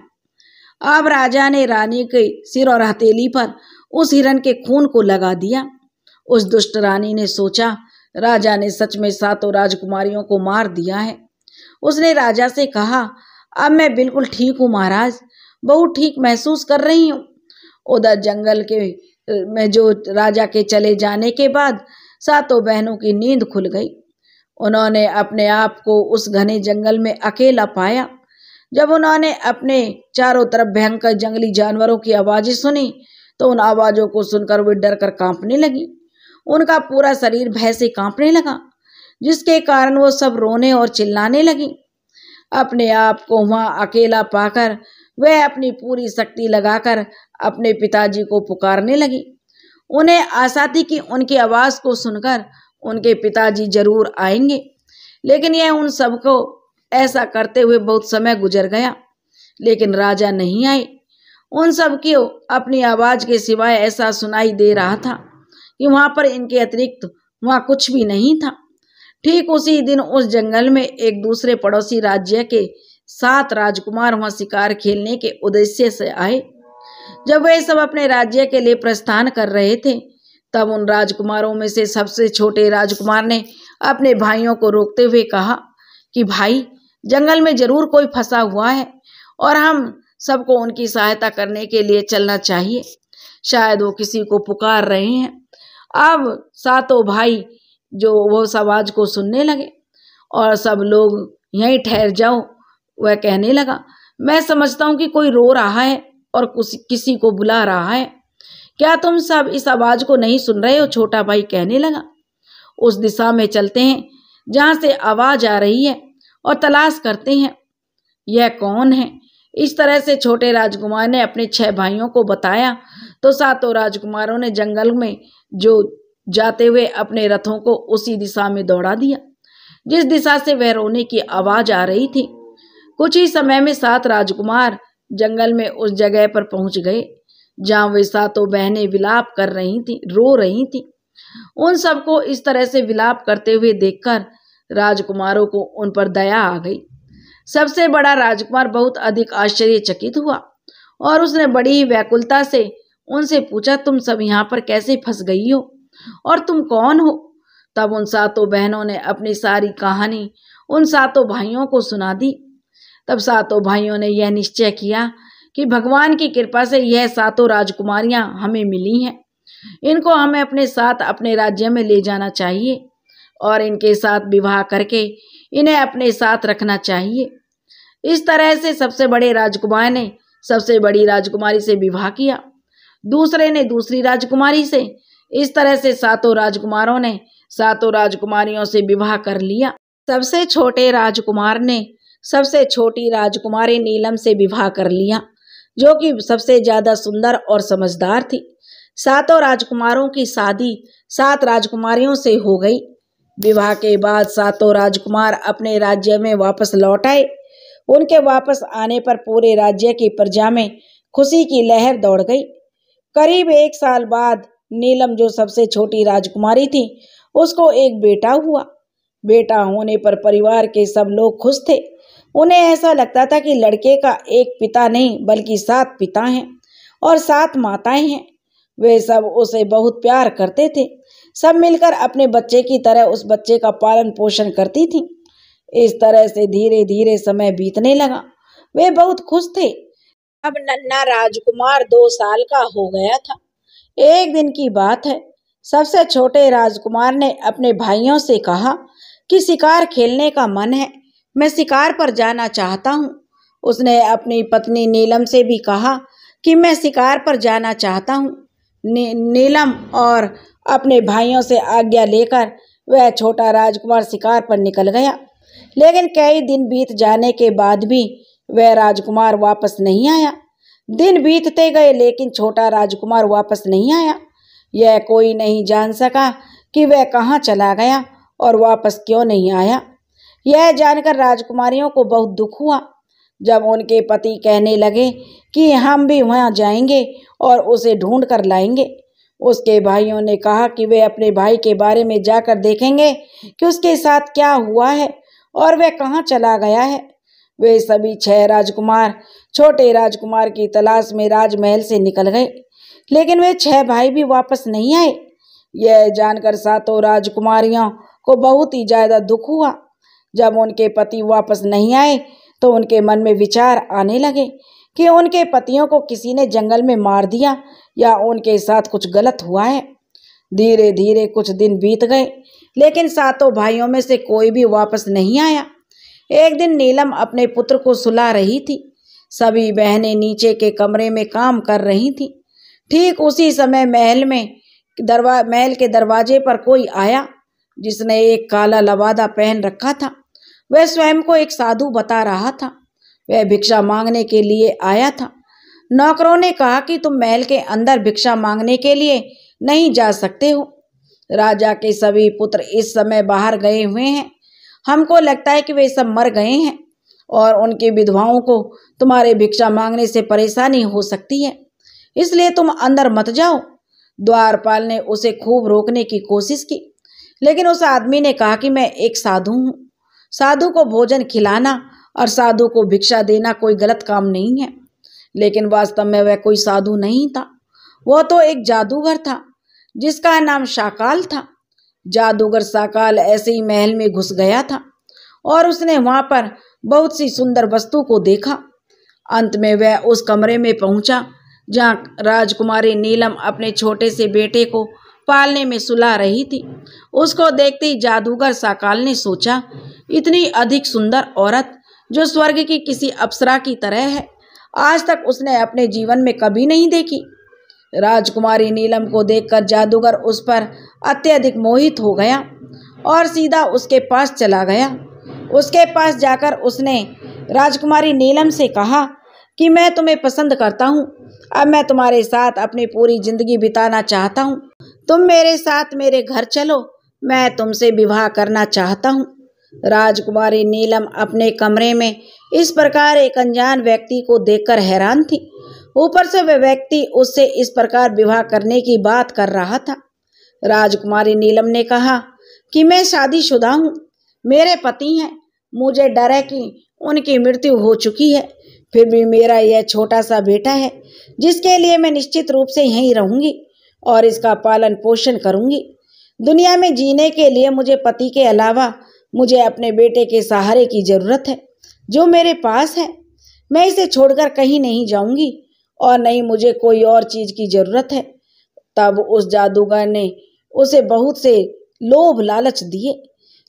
अब राजा ने रानी के सिर और हथेली पर उस हिरण के खून को लगा दिया। उस दुष्ट रानी ने सोचा राजा ने सच में सातों राजकुमारियों को मार दिया है। उसने राजा से कहा, अब मैं बिल्कुल ठीक हूँ महाराज, बहुत ठीक महसूस कर रही हूँ। उधर जंगल के में जो राजा के चले जाने के बाद सातों बहनों की नींद खुल गई। उन्होंने अपने आप को उस घने जंगल में अकेला पाया। जब उन्होंने अपने चारों तरफ भयंकर जंगली जानवरों की आवाजें सुनी तो उन आवाजों को सुनकर वे डर कर कांपने लगी। उनका पूरा शरीर भय से कांपने लगा, जिसके कारण वो सब रोने और चिल्लाने लगी। अपने आप को वहां अकेला पाकर वह अपनी पूरी शक्ति लगाकर अपने पिताजी को पुकारने लगी। उन्हें आशा थी कि उनकी आवाज को सुनकर उनके पिताजी जरूर आएंगे, लेकिन यह उन सबको ऐसा करते हुए बहुत समय गुजर गया, लेकिन राजा नहीं आए। उन सब को अपनी आवाज के सिवाय ऐसा सुनाई दे रहा था कि वहां पर इनके अतिरिक्त वहां कुछ भी नहीं था। ठीक उसी दिन उस जंगल में एक दूसरे पड़ोसी राज्य के 7 राजकुमार वहां शिकार खेलने के उद्देश्य से आए। जब वे सब अपने राज्य के लिए प्रस्थान कर रहे थे, तब उन राजकुमारों में से सबसे छोटे राजकुमार ने अपने भाइयों को रोकते हुए कहा कि भाई, जंगल में जरूर कोई फंसा हुआ है और हम सबको उनकी सहायता करने के लिए चलना चाहिए। शायद वो किसी को पुकार रहे हैं। अब सातों भाई जो वो आवाज को सुनने लगे और सब लोग यहीं ठहर जाओ। वह कहने लगा, मैं समझता हूँ कि कोई रो रहा है और किसी को बुला रहा है। क्या तुम सब इस आवाज को नहीं सुन रहे हो? छोटा भाई कहने लगा। उस दिशा में चलते हैं जहां से आवाज आ रही है और तलाश करते हैं यह कौन है। इस तरह से छोटे राजकुमार ने अपने 6 भाइयों को बताया तो सातों राजकुमारों ने जंगल में जो जाते हुए अपने रथों को उसी दिशा में दौड़ा दिया जिस दिशा से वह रोने की आवाज आ रही थी। कुछ ही समय में 7 राजकुमार जंगल में उस जगह पर पहुंच गए जहां वे सातों बहनें विलाप कर रही थी, रो रही थी। उन सबको इस तरह से विलाप करते हुए देखकर राजकुमारों को उन पर दया आ गई। सबसे बड़ा राजकुमार बहुत अधिक आश्चर्यचकित हुआ और उसने बड़ी ही व्याकुलता से उनसे पूछा, तुम सब यहाँ पर कैसे फंस गई हो और तुम कौन हो? तब उन सातों बहनों ने अपनी सारी कहानी उन सातों भाइयों को सुना दी। तब सातों भाइयों ने यह निश्चय किया कि भगवान की कृपा से यह सातों राजकुमारियां हमें मिली हैं। इनको हमें अपने साथ अपने राज्य में ले जाना चाहिए और इनके साथ विवाह करके इन्हें अपने साथ रखना चाहिए। इस तरह से सबसे बड़े राजकुमार ने सबसे बड़ी राजकुमारी से विवाह किया, दूसरे ने दूसरी राजकुमारी से। इस तरह से सातों राजकुमारों ने सातों राजकुमारियों से विवाह कर लिया। सबसे छोटे राजकुमार ने सबसे छोटी राजकुमारी नीलम से विवाह कर लिया, जो कि सबसे ज्यादा सुंदर और समझदार थी। सातों राजकुमारों की शादी 7 राजकुमारियों से हो गई। विवाह के बाद सातों राजकुमार अपने राज्य में वापस लौट आए। उनके वापस आने पर पूरे राज्य की प्रजा में खुशी की लहर दौड़ गई। करीब 1 साल बाद नीलम, जो सबसे छोटी राजकुमारी थी, उसको एक बेटा हुआ। बेटा होने पर परिवार के सब लोग खुश थे। उन्हें ऐसा लगता था कि लड़के का एक पिता नहीं बल्कि 7 पिता हैं और 7 माताएं हैं। वे सब उसे बहुत प्यार करते थे। सब मिलकर अपने बच्चे की तरह उस बच्चे का पालन पोषण करती थी। इस तरह से धीरे धीरे समय बीतने लगा। वे बहुत खुश थे। अब नन्हा राजकुमार 2 साल का हो गया था। एक दिन की बात है, सबसे छोटे राजकुमार ने अपने भाइयों से कहा कि शिकार खेलने का मन है, मैं शिकार पर जाना चाहता हूँ। उसने अपनी पत्नी नीलम से भी कहा कि मैं शिकार पर जाना चाहता हूँ। नीलम और अपने भाइयों से आज्ञा लेकर वह छोटा राजकुमार शिकार पर निकल गया। लेकिन कई दिन बीत जाने के बाद भी वह राजकुमार वापस नहीं आया। दिन बीतते गए लेकिन छोटा राजकुमार वापस नहीं आया। यह कोई नहीं जान सका कि वह कहाँ चला गया और वापस क्यों नहीं आया। यह जानकर राजकुमारियों को बहुत दुख हुआ। जब उनके पति कहने लगे कि हम भी वहां जाएंगे और उसे ढूंढ कर लाएंगे, उसके भाइयों ने कहा कि वे अपने भाई के बारे में जाकर देखेंगे कि उसके साथ क्या हुआ है और वह कहाँ चला गया है। वे सभी 6 राजकुमार छोटे राजकुमार की तलाश में राजमहल से निकल गए, लेकिन वे 6 भाई भी वापस नहीं आए। यह जानकर सातों राजकुमारियों को बहुत ही ज्यादा दुख हुआ। जब उनके पति वापस नहीं आए तो उनके मन में विचार आने लगे कि उनके पतियों को किसी ने जंगल में मार दिया या उनके साथ कुछ गलत हुआ है। धीरे धीरे कुछ दिन बीत गए, लेकिन सातों भाइयों में से कोई भी वापस नहीं आया। एक दिन नीलम अपने पुत्र को सुला रही थी। सभी बहनें नीचे के कमरे में काम कर रही थीं। ठीक उसी समय महल के दरवाजे पर कोई आया, जिसने एक काला लबादा पहन रखा था। वह स्वयं को एक साधु बता रहा था। वह भिक्षा मांगने के लिए आया था। नौकरों ने कहा कि तुम महल के अंदर भिक्षा मांगने के लिए नहीं जा सकते हो। राजा के सभी पुत्र इस समय बाहर गए हुए हैं। हमको लगता है कि वे सब मर गए हैं और उनकी विधवाओं को तुम्हारे भिक्षा मांगने से परेशानी हो सकती है, इसलिए तुम अंदर मत जाओ। द्वारपाल ने उसे खूब रोकने की कोशिश की, लेकिन उस आदमी ने कहा कि मैं एक साधु हूँ। साधु को भोजन खिलाना और साधु को भिक्षा देना कोई गलत काम नहीं है। लेकिन वास्तव में वह कोई साधु नहीं था। वह तो एक जादूगर था जिसका नाम शाकाल था। जादूगर शाकाल ऐसे ही महल में घुस गया था और उसने वहां पर बहुत सी सुंदर वस्तु को देखा। अंत में वह उस कमरे में पहुंचा जहां राजकुमारी नीलम अपने छोटे से बेटे को पालने में सुला रही थी। उसको देखते ही जादूगर शाकाल ने सोचा, इतनी अधिक सुंदर औरत जो स्वर्ग की किसी अप्सरा की तरह है, आज तक उसने अपने जीवन में कभी नहीं देखी। राजकुमारी नीलम को देखकर जादूगर उस पर अत्यधिक मोहित हो गया और सीधा उसके पास चला गया। उसके पास जाकर उसने राजकुमारी नीलम से कहा कि मैं तुम्हें पसंद करता हूँ। अब मैं तुम्हारे साथ अपनी पूरी जिंदगी बिताना चाहता हूँ। तुम मेरे साथ मेरे घर चलो, मैं तुमसे विवाह करना चाहता हूँ। राजकुमारी नीलम अपने कमरे में इस प्रकार एक अनजान व्यक्ति को देखकर हैरान थी। ऊपर से वह व्यक्ति उससे इस प्रकार विवाह करने की बात कर रहा था। राजकुमारी नीलम ने कहा कि मैं शादीशुदा हूँ, मेरे पति हैं। मुझे डर है कि उनकी मृत्यु हो चुकी है, फिर भी मेरा यह छोटा सा बेटा है जिसके लिए मैं निश्चित रूप से यहीं रहूंगी और इसका पालन पोषण करूंगी। दुनिया में जीने के लिए मुझे पति के अलावा मुझे अपने बेटे के सहारे की जरूरत है जो मेरे पास है। मैं इसे छोड़कर कहीं नहीं जाऊंगी और नहीं मुझे कोई और चीज की जरूरत है। तब उस जादूगर ने उसे बहुत से लोभ लालच दिए,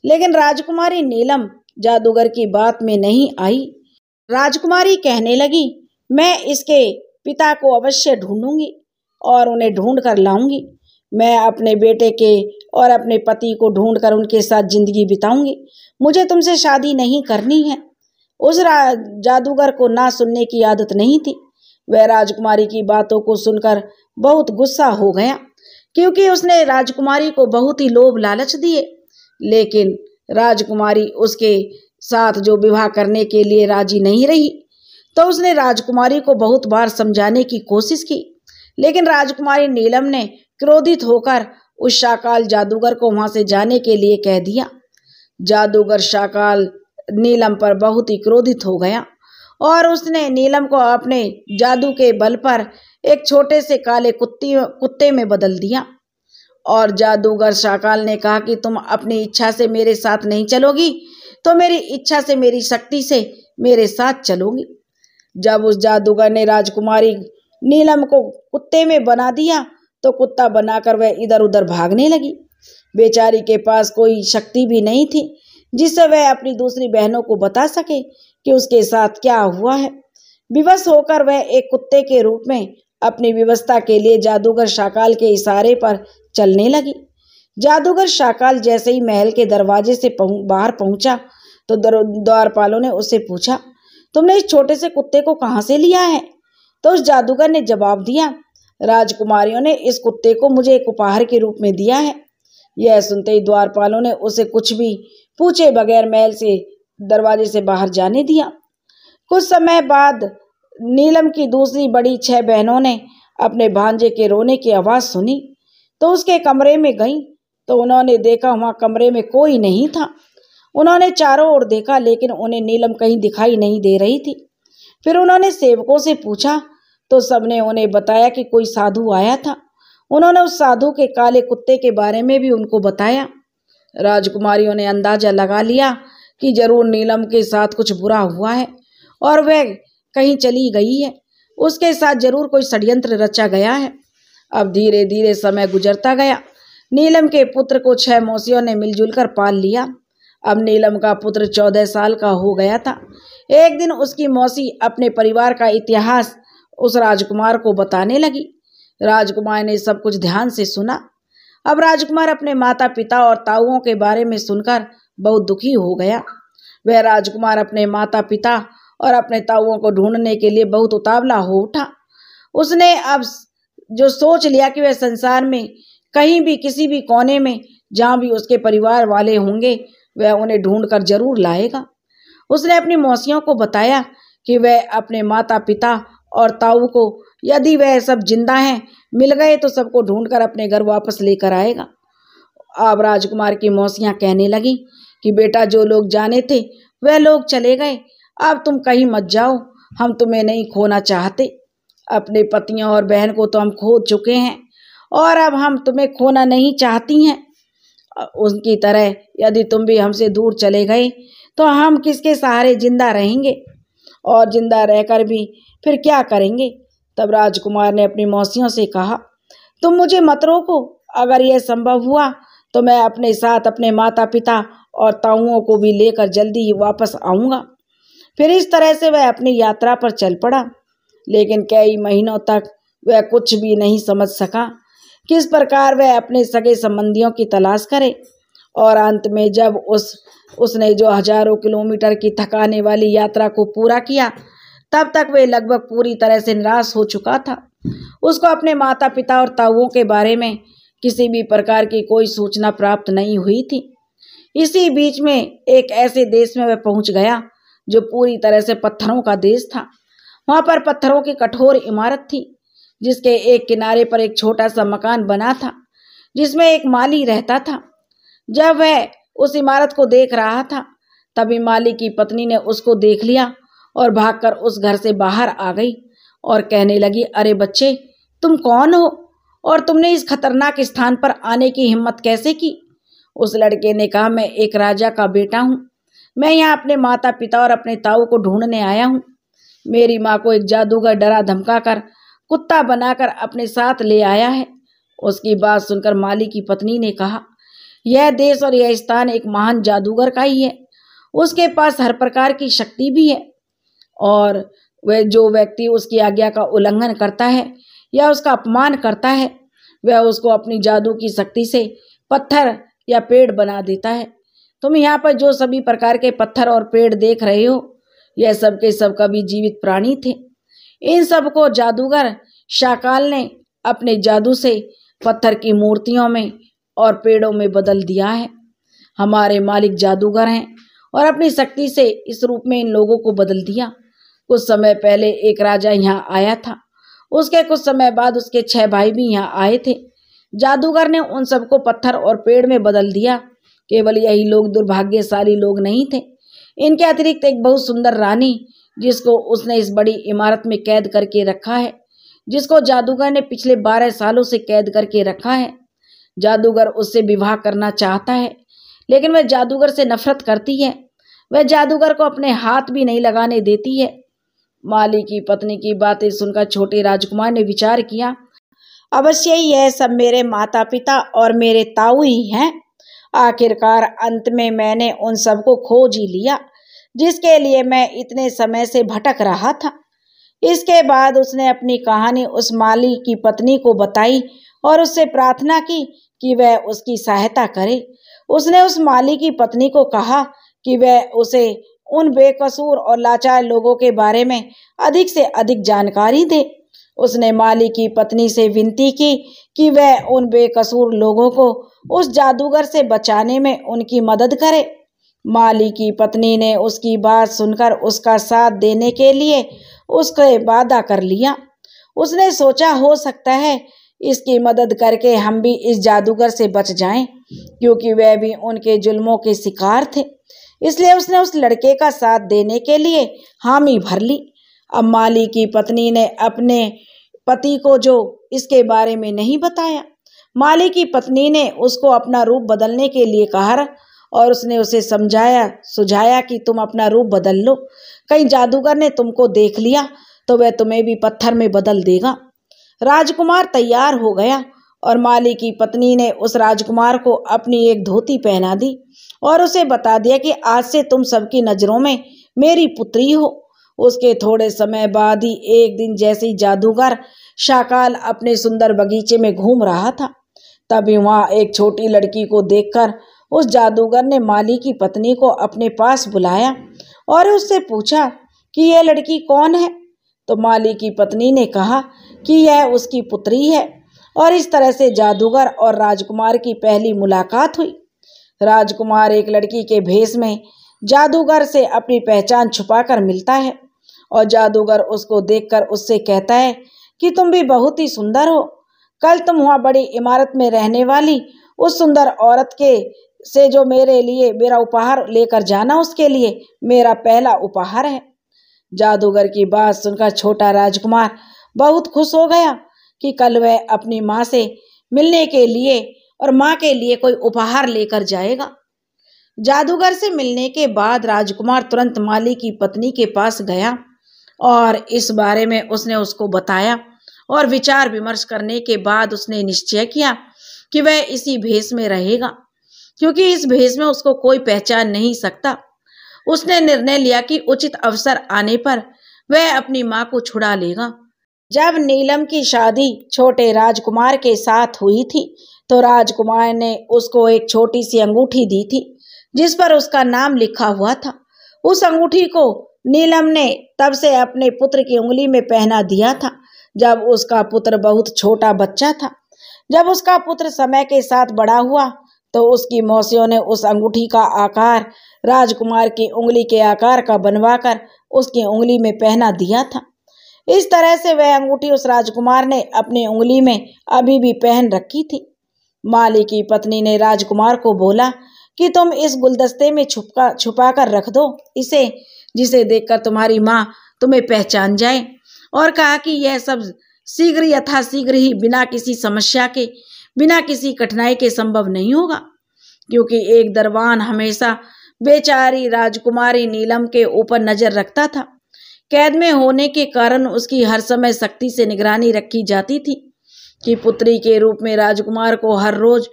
लेकिन राजकुमारी नीलम जादूगर की बात में नहीं आई। राजकुमारी कहने लगी, मैं इसके पिता को अवश्य ढूंढूंगी और उन्हें ढूंढ कर लाऊंगी। मैं अपने बेटे के और अपने पति को ढूंढकर उनके साथ जिंदगी बिताऊंगी। मुझे तुमसे शादी नहीं करनी है। उस जादूगर को ना सुनने की आदत नहीं थी। वह राजकुमारी की बातों को सुनकर बहुत गुस्सा हो गया, क्योंकि उसने राजकुमारी को बहुत ही लोभ लालच दिए। लेकिन राजकुमारी उसके साथ जो विवाह करने के लिए राजी नहीं रही, तो उसने राजकुमारी को बहुत बार समझाने की कोशिश की, लेकिन राजकुमारी नीलम ने क्रोधित होकर उस शाकाल जादूगर को वहां से जाने के लिए कह दिया। जादूगर शाकाल नीलम पर बहुत ही क्रोधित हो गया और उसने नीलम को अपने जादू के बल पर एक छोटे से काले कुत्ते में बदल दिया। और जादूगर शाकाल ने कहा कि तुम अपनी इच्छा से मेरे साथ नहीं चलोगी तो मेरी इच्छा से, मेरी शक्ति से मेरे साथ चलोगी। जब उस जादूगर ने राजकुमारी नीलम को कुत्ते में बना दिया तो कुत्ता बनाकर वह इधर उधर भागने लगी। बेचारी के पास कोई शक्ति भी नहीं थी जिससे वह अपनी दूसरी बहनों को बता सके कि उसके साथ क्या हुआ है। विवश होकर वह एक कुत्ते के रूप में अपनी व्यवस्था के लिए जादूगर शाकाल के इशारे पर चलने लगी। जादूगर शाकाल जैसे ही महल के दरवाजे से बाहर पहुंचा तो द्वारपालों ने उससे पूछा, तुमने इस छोटे से कुत्ते को कहाँ से लिया है? तो उस जादूगर ने जवाब दिया, राजकुमारियों ने इस कुत्ते को मुझे एक उपहार के रूप में दिया है। यह सुनते ही द्वारपालों ने उसे कुछ भी पूछे बगैर महल से दरवाजे से बाहर जाने दिया। कुछ समय बाद नीलम की दूसरी बड़ी 6 बहनों ने अपने भांजे के रोने की आवाज़ सुनी तो उसके कमरे में गईं, तो उन्होंने देखा वहाँ कमरे में कोई नहीं था। उन्होंने चारों ओर देखा, लेकिन उन्हें नीलम कहीं दिखाई नहीं दे रही थी। फिर उन्होंने सेवकों से पूछा तो सबने उन्हें बताया कि कोई साधु आया था। उन्होंने उस साधु के काले कुत्ते के बारे में भी उनको बताया। राजकुमारियों ने अंदाजा लगा लिया कि जरूर नीलम के साथ कुछ बुरा हुआ है और वह कहीं चली गई है। उसके साथ जरूर कोई षड्यंत्र रचा गया है। अब धीरे धीरे समय गुजरता गया। नीलम के पुत्र को 6 मौसियों ने मिलजुल कर पाल लिया। अब नीलम का पुत्र 14 साल का हो गया था। एक दिन उसकी मौसी अपने परिवार का इतिहास उस राजकुमार को बताने लगी। राजकुमार ने सब कुछ ध्यान से सुना। अब राजकुमार अपने माता पिता और ताऊओं के बारे में सुनकर बहुत दुखी हो गया। वह राजकुमार अपने माता पिता और अपने ताऊओं को ढूंढने के लिए बहुत उतावला हो उठा। उसने अब जो सोच लिया कि वह संसार में कहीं भी किसी भी कोने में जहाँ भी उसके परिवार वाले होंगे वह उन्हें ढूंढकर जरूर लाएगा। उसने अपनी मौसियों को बताया कि वह अपने माता पिता और ताऊ को, यदि वह सब जिंदा हैं, मिल गए तो सबको ढूंढकर अपने घर वापस लेकर आएगा। अब राजकुमार की मौसियाँ कहने लगी कि बेटा, जो लोग जाने थे वह लोग चले गए, अब तुम कहीं मत जाओ, हम तुम्हें नहीं खोना चाहते। अपने पतियों और बहन को तो हम खो चुके हैं और अब हम तुम्हें खोना नहीं चाहती हैं। उनकी तरह यदि तुम भी हमसे दूर चले गए तो हम किसके सहारे जिंदा रहेंगे और जिंदा रहकर भी फिर क्या करेंगे। तब राजकुमार ने अपनी मौसियों से कहा, तुम मुझे मत रोको, अगर यह संभव हुआ तो मैं अपने साथ अपने माता पिता और ताऊओं को भी लेकर जल्दी ही वापस आऊँगा। फिर इस तरह से वह अपनी यात्रा पर चल पड़ा। लेकिन कई महीनों तक वह कुछ भी नहीं समझ सका किस प्रकार वह अपने सगे संबंधियों की तलाश करे। और अंत में जब उसने जो हजारों किलोमीटर की थकाने वाली यात्रा को पूरा किया, तब तक वह लगभग पूरी तरह से निराश हो चुका था। उसको अपने माता पिता और ताऊओं के बारे में किसी भी प्रकार की कोई सूचना प्राप्त नहीं हुई थी। इसी बीच में एक ऐसे देश में वह पहुंच गया जो पूरी तरह से पत्थरों का देश था। वहां पर पत्थरों की कठोर इमारत थी, जिसके एक किनारे पर एक छोटा सा मकान बना था जिसमें एक माली रहता था। जब वह उस इमारत को देख रहा था, तभी माली की पत्नी ने उसको देख लिया और भागकर उस घर से बाहर आ गई और कहने लगी, अरे बच्चे, तुम कौन हो और तुमने इस खतरनाक स्थान पर आने की हिम्मत कैसे की? उस लड़के ने कहा, मैं एक राजा का बेटा हूँ। मैं यहाँ अपने माता पिता और अपने ताऊ को ढूंढने आया हूँ। मेरी माँ को एक जादूगर डरा धमका कर कुत्ता बनाकर अपने साथ ले आया है। उसकी बात सुनकर माली की पत्नी ने कहा, यह देश और यह स्थान एक महान जादूगर का ही है। उसके पास हर प्रकार की शक्ति भी है और वह जो व्यक्ति उसकी आज्ञा का उल्लंघन करता है या उसका अपमान करता है वह उसको अपनी जादू की शक्ति से पत्थर या पेड़ बना देता है। तुम यहाँ पर जो सभी प्रकार के पत्थर और पेड़ देख रहे हो, यह सब के सब कभी जीवित प्राणी थे। इन सब को जादूगर शाकाल ने अपने जादू से पत्थर की मूर्तियों में और पेड़ों में बदल दिया है। हमारे मालिक जादूगर हैं और अपनी शक्ति से इस रूप में इन लोगों को बदल दिया। कुछ समय पहले एक राजा यहाँ आया था। उसके कुछ समय बाद उसके 6 भाई भी यहाँ आए थे। जादूगर ने उन सबको पत्थर और पेड़ में बदल दिया। केवल यही लोग दुर्भाग्यशाली लोग नहीं थे। इनके अतिरिक्त एक बहुत सुंदर रानी, जिसको उसने इस बड़ी इमारत में कैद करके रखा है, जिसको जादूगर ने पिछले 12 सालों से कैद करके रखा है। जादूगर उससे विवाह करना चाहता है, लेकिन वह जादूगर से नफरत करती है। वह जादूगर को अपने हाथ भी नहीं लगाने देती है। माली की पत्नी की बातें सुनकर छोटे राजकुमार ने विचार किया, अवश्य ही यह सब मेरे माता पिता और मेरे ताऊ ही हैं। आखिरकार अंत में मैंने उन सबको खोज ही लिया, जिसके लिए मैं इतने समय से भटक रहा था। इसके बाद उसने अपनी कहानी उस माली की पत्नी को बताई और उससे प्रार्थना की कि वह उसकी सहायता करे। उसने उस माली की पत्नी को कहा कि वह उसे उन बेकसूर और लाचार लोगों के बारे में अधिक से अधिक जानकारी दे। उसने माली की पत्नी से विनती की कि वह उन बेकसूर लोगों को उस जादूगर से बचाने में उनकी मदद करे। माली की पत्नी ने उसकी बात सुनकर उसका साथ देने के लिए उसके वादा कर लिया। उसने सोचा, हो सकता है इसकी मदद करके हम भी इस जादूगर से बच जाएं, क्योंकि वह भी उनके जुल्मों के शिकार थे। इसलिए उसने उस लड़के का साथ देने के लिए हामी भर ली। अब माली की पत्नी ने अपने पति को जो इसके बारे में नहीं बताया। माली की पत्नी ने उसको अपना रूप बदलने के लिए कहा और उसने उसे समझाया सुझाया कि तुम अपना रूप बदल लो। कहीं जादूगर ने तुमको देख लिया तो वह तुम्हें भी पत्थर में बदल देगा। राजकुमार तैयार हो गया और माली की पत्नी ने उस राजकुमार को अपनी एक धोती पहना दी और उसे बता दिया कि आज से तुम सबकी नजरों में मेरी पुत्री हो। उसके थोड़े समय बाद ही एक दिन जैसे ही जादूगर शाकाल अपने सुंदर बगीचे में घूम रहा था, तभी वहां एक छोटी लड़की को देखकर उस जादूगर ने माली की पत्नी को अपने पास बुलाया और उससे पूछा कि यह लड़की कौन है। तो माली की पत्नी ने कहा कि यह उसकी पुत्री है। और इस तरह से जादूगर और राजकुमार की पहली मुलाकात हुई। राजकुमार एक लड़की के भेष में जादूगर से अपनी पहचान छुपाकर मिलता है और जादूगर उसको देखकर उससे कहता है कि तुम भी बहुत ही सुंदर हो। कल तुम वहाँ बड़ी इमारत में रहने वाली उस सुंदर औरत के से जो मेरे लिए मेरा उपहार लेकर जाना, उसके लिए मेरा पहला उपहार है। जादूगर की बात सुनकर छोटा राजकुमार बहुत खुश हो गया कि कल वह अपनी माँ से मिलने के लिए और माँ के लिए कोई उपहार लेकर जाएगा। जादूगर से मिलने के बाद राजकुमार तुरंत माली की पत्नी के पास गया और इस बारे में उसने उसको बताया और विचार विमर्श करने के बाद उसने निश्चय किया कि वह इसी भेष में रहेगा, क्योंकि इस भेष में उसको कोई पहचान नहीं सकता। उसने निर्णय लिया कि उचित अवसर आने पर वह अपनी माँ को छुड़ा लेगा। जब नीलम की शादी छोटे राजकुमार के साथ हुई थी तो राजकुमार ने उसको एक छोटी सी अंगूठी दी थी जिस पर उसका नाम लिखा हुआ था। उस अंगूठी को नीलम ने तब से अपने पुत्र की उंगली में पहना दिया था जब उसका पुत्र बहुत छोटा बच्चा था। जब उसका पुत्र समय के साथ बड़ा हुआ तो उसकी मौसियों ने उस अंगूठी का आकार राजकुमार की उंगली के आकार का बनवाकर उसकी उंगली में पहना दिया था। इस तरह से वह अंगूठी उस राजकुमार ने अपनी उंगली में अभी भी पहन रखी थी। माली की पत्नी ने राजकुमार को बोला कि तुम इस गुलदस्ते में छुपा कर रख दो इसे, जिसे देखकर तुम्हारी माँ तुम्हें पहचान जाए। और कहा कि यह सब शीघ्र यथाशीघ्र ही बिना किसी समस्या के, बिना किसी कठिनाई के संभव नहीं होगा, क्योंकि एक दरबान हमेशा बेचारी राजकुमारी नीलम के ऊपर नजर रखता था। कैद में होने के कारण उसकी हर समय सख्ती से निगरानी रखी जाती थी कि पुत्री के रूप में राजकुमार को हर रोज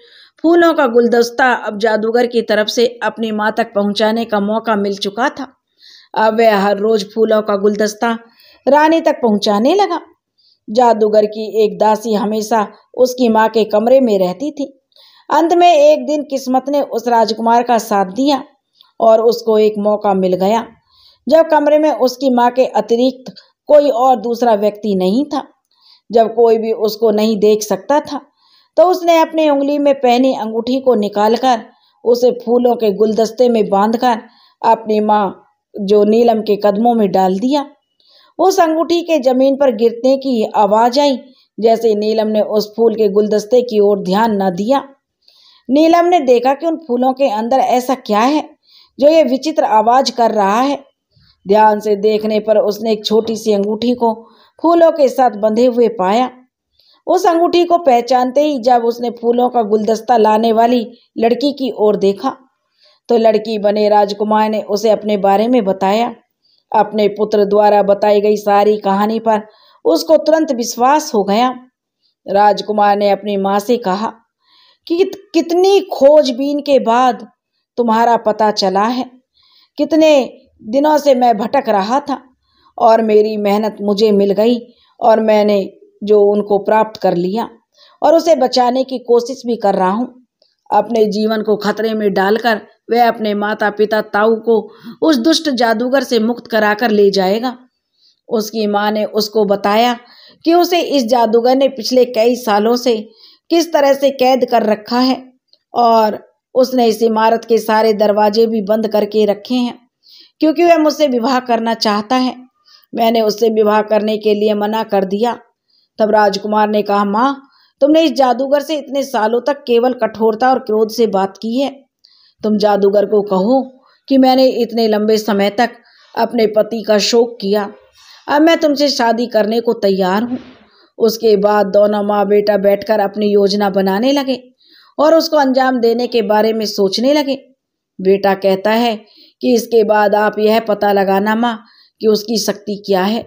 फूलों का गुलदस्ता अब जादूगर की तरफ से अपनी माँ तक पहुंचाने का मौका मिल चुका था। अब वह हर रोज फूलों का गुलदस्ता रानी तक पहुंचाने लगा। जादूगर की एक दासी हमेशा उसकी माँ के कमरे में रहती थी। अंत में एक दिन किस्मत ने उस राजकुमार का साथ दिया और उसको एक मौका मिल गया जब कमरे में उसकी माँ के अतिरिक्त कोई और दूसरा व्यक्ति नहीं था। जब कोई भी उसको नहीं देख सकता था तो उसने अपनी उंगली में पहनी अंगूठी को निकालकर उसे फूलों के गुलदस्ते में बांधकर अपनी माँ जो नीलम के कदमों में डाल दिया। उस अंगूठी के जमीन पर गिरने की आवाज आई। जैसे नीलम ने उस फूल के गुलदस्ते की ओर ध्यान न दिया, नीलम ने देखा कि उन फूलों के अंदर ऐसा क्या है जो ये विचित्र आवाज कर रहा है। ध्यान से देखने पर उसने एक छोटी सी अंगूठी को फूलों के साथ बंधे हुए पाया। उस अंगूठी को पहचानते ही जब उसने फूलों का गुलदस्ता लाने वाली लड़की की ओर देखा तो लड़की बने राजकुमार ने उसे अपने बारे में बताया। अपने पुत्र द्वारा बताई गई सारी कहानी पर उसको तुरंत विश्वास हो गया। राजकुमार ने अपनी माँ से कहा कि कितनी खोजबीन के बाद तुम्हारा पता चला है। कितने दिनों से मैं भटक रहा था और मेरी मेहनत मुझे मिल गई और मैंने जो उनको प्राप्त कर लिया और उसे बचाने की कोशिश भी कर रहा हूँ। अपने जीवन को खतरे में डालकर वह अपने माता पिता ताऊ को उस दुष्ट जादूगर से मुक्त कराकर ले जाएगा। उसकी माँ ने उसको बताया कि उसे इस जादूगर ने पिछले कई सालों से किस तरह से कैद कर रखा है और उसने इस इमारत के सारे दरवाजे भी बंद करके रखे हैं क्योंकि वह मुझसे विवाह करना चाहता है। मैंने उससे विवाह करने के लिए मना कर दिया। तब राजकुमार ने कहा, माँ, तुमने इस जादूगर से इतने सालों तक केवल कठोरता और क्रोध से बात की है। तुम जादूगर को कहो कि मैंने इतने लंबे समय तक अपने पति का शोक किया, अब मैं तुमसे शादी करने को तैयार हूँ। उसके बाद दोनों माँ बेटा बैठकर अपनी योजना बनाने लगे और उसको अंजाम देने के बारे में सोचने लगे। बेटा कहता है कि इसके बाद आप यह पता लगाना माँ कि उसकी शक्ति क्या है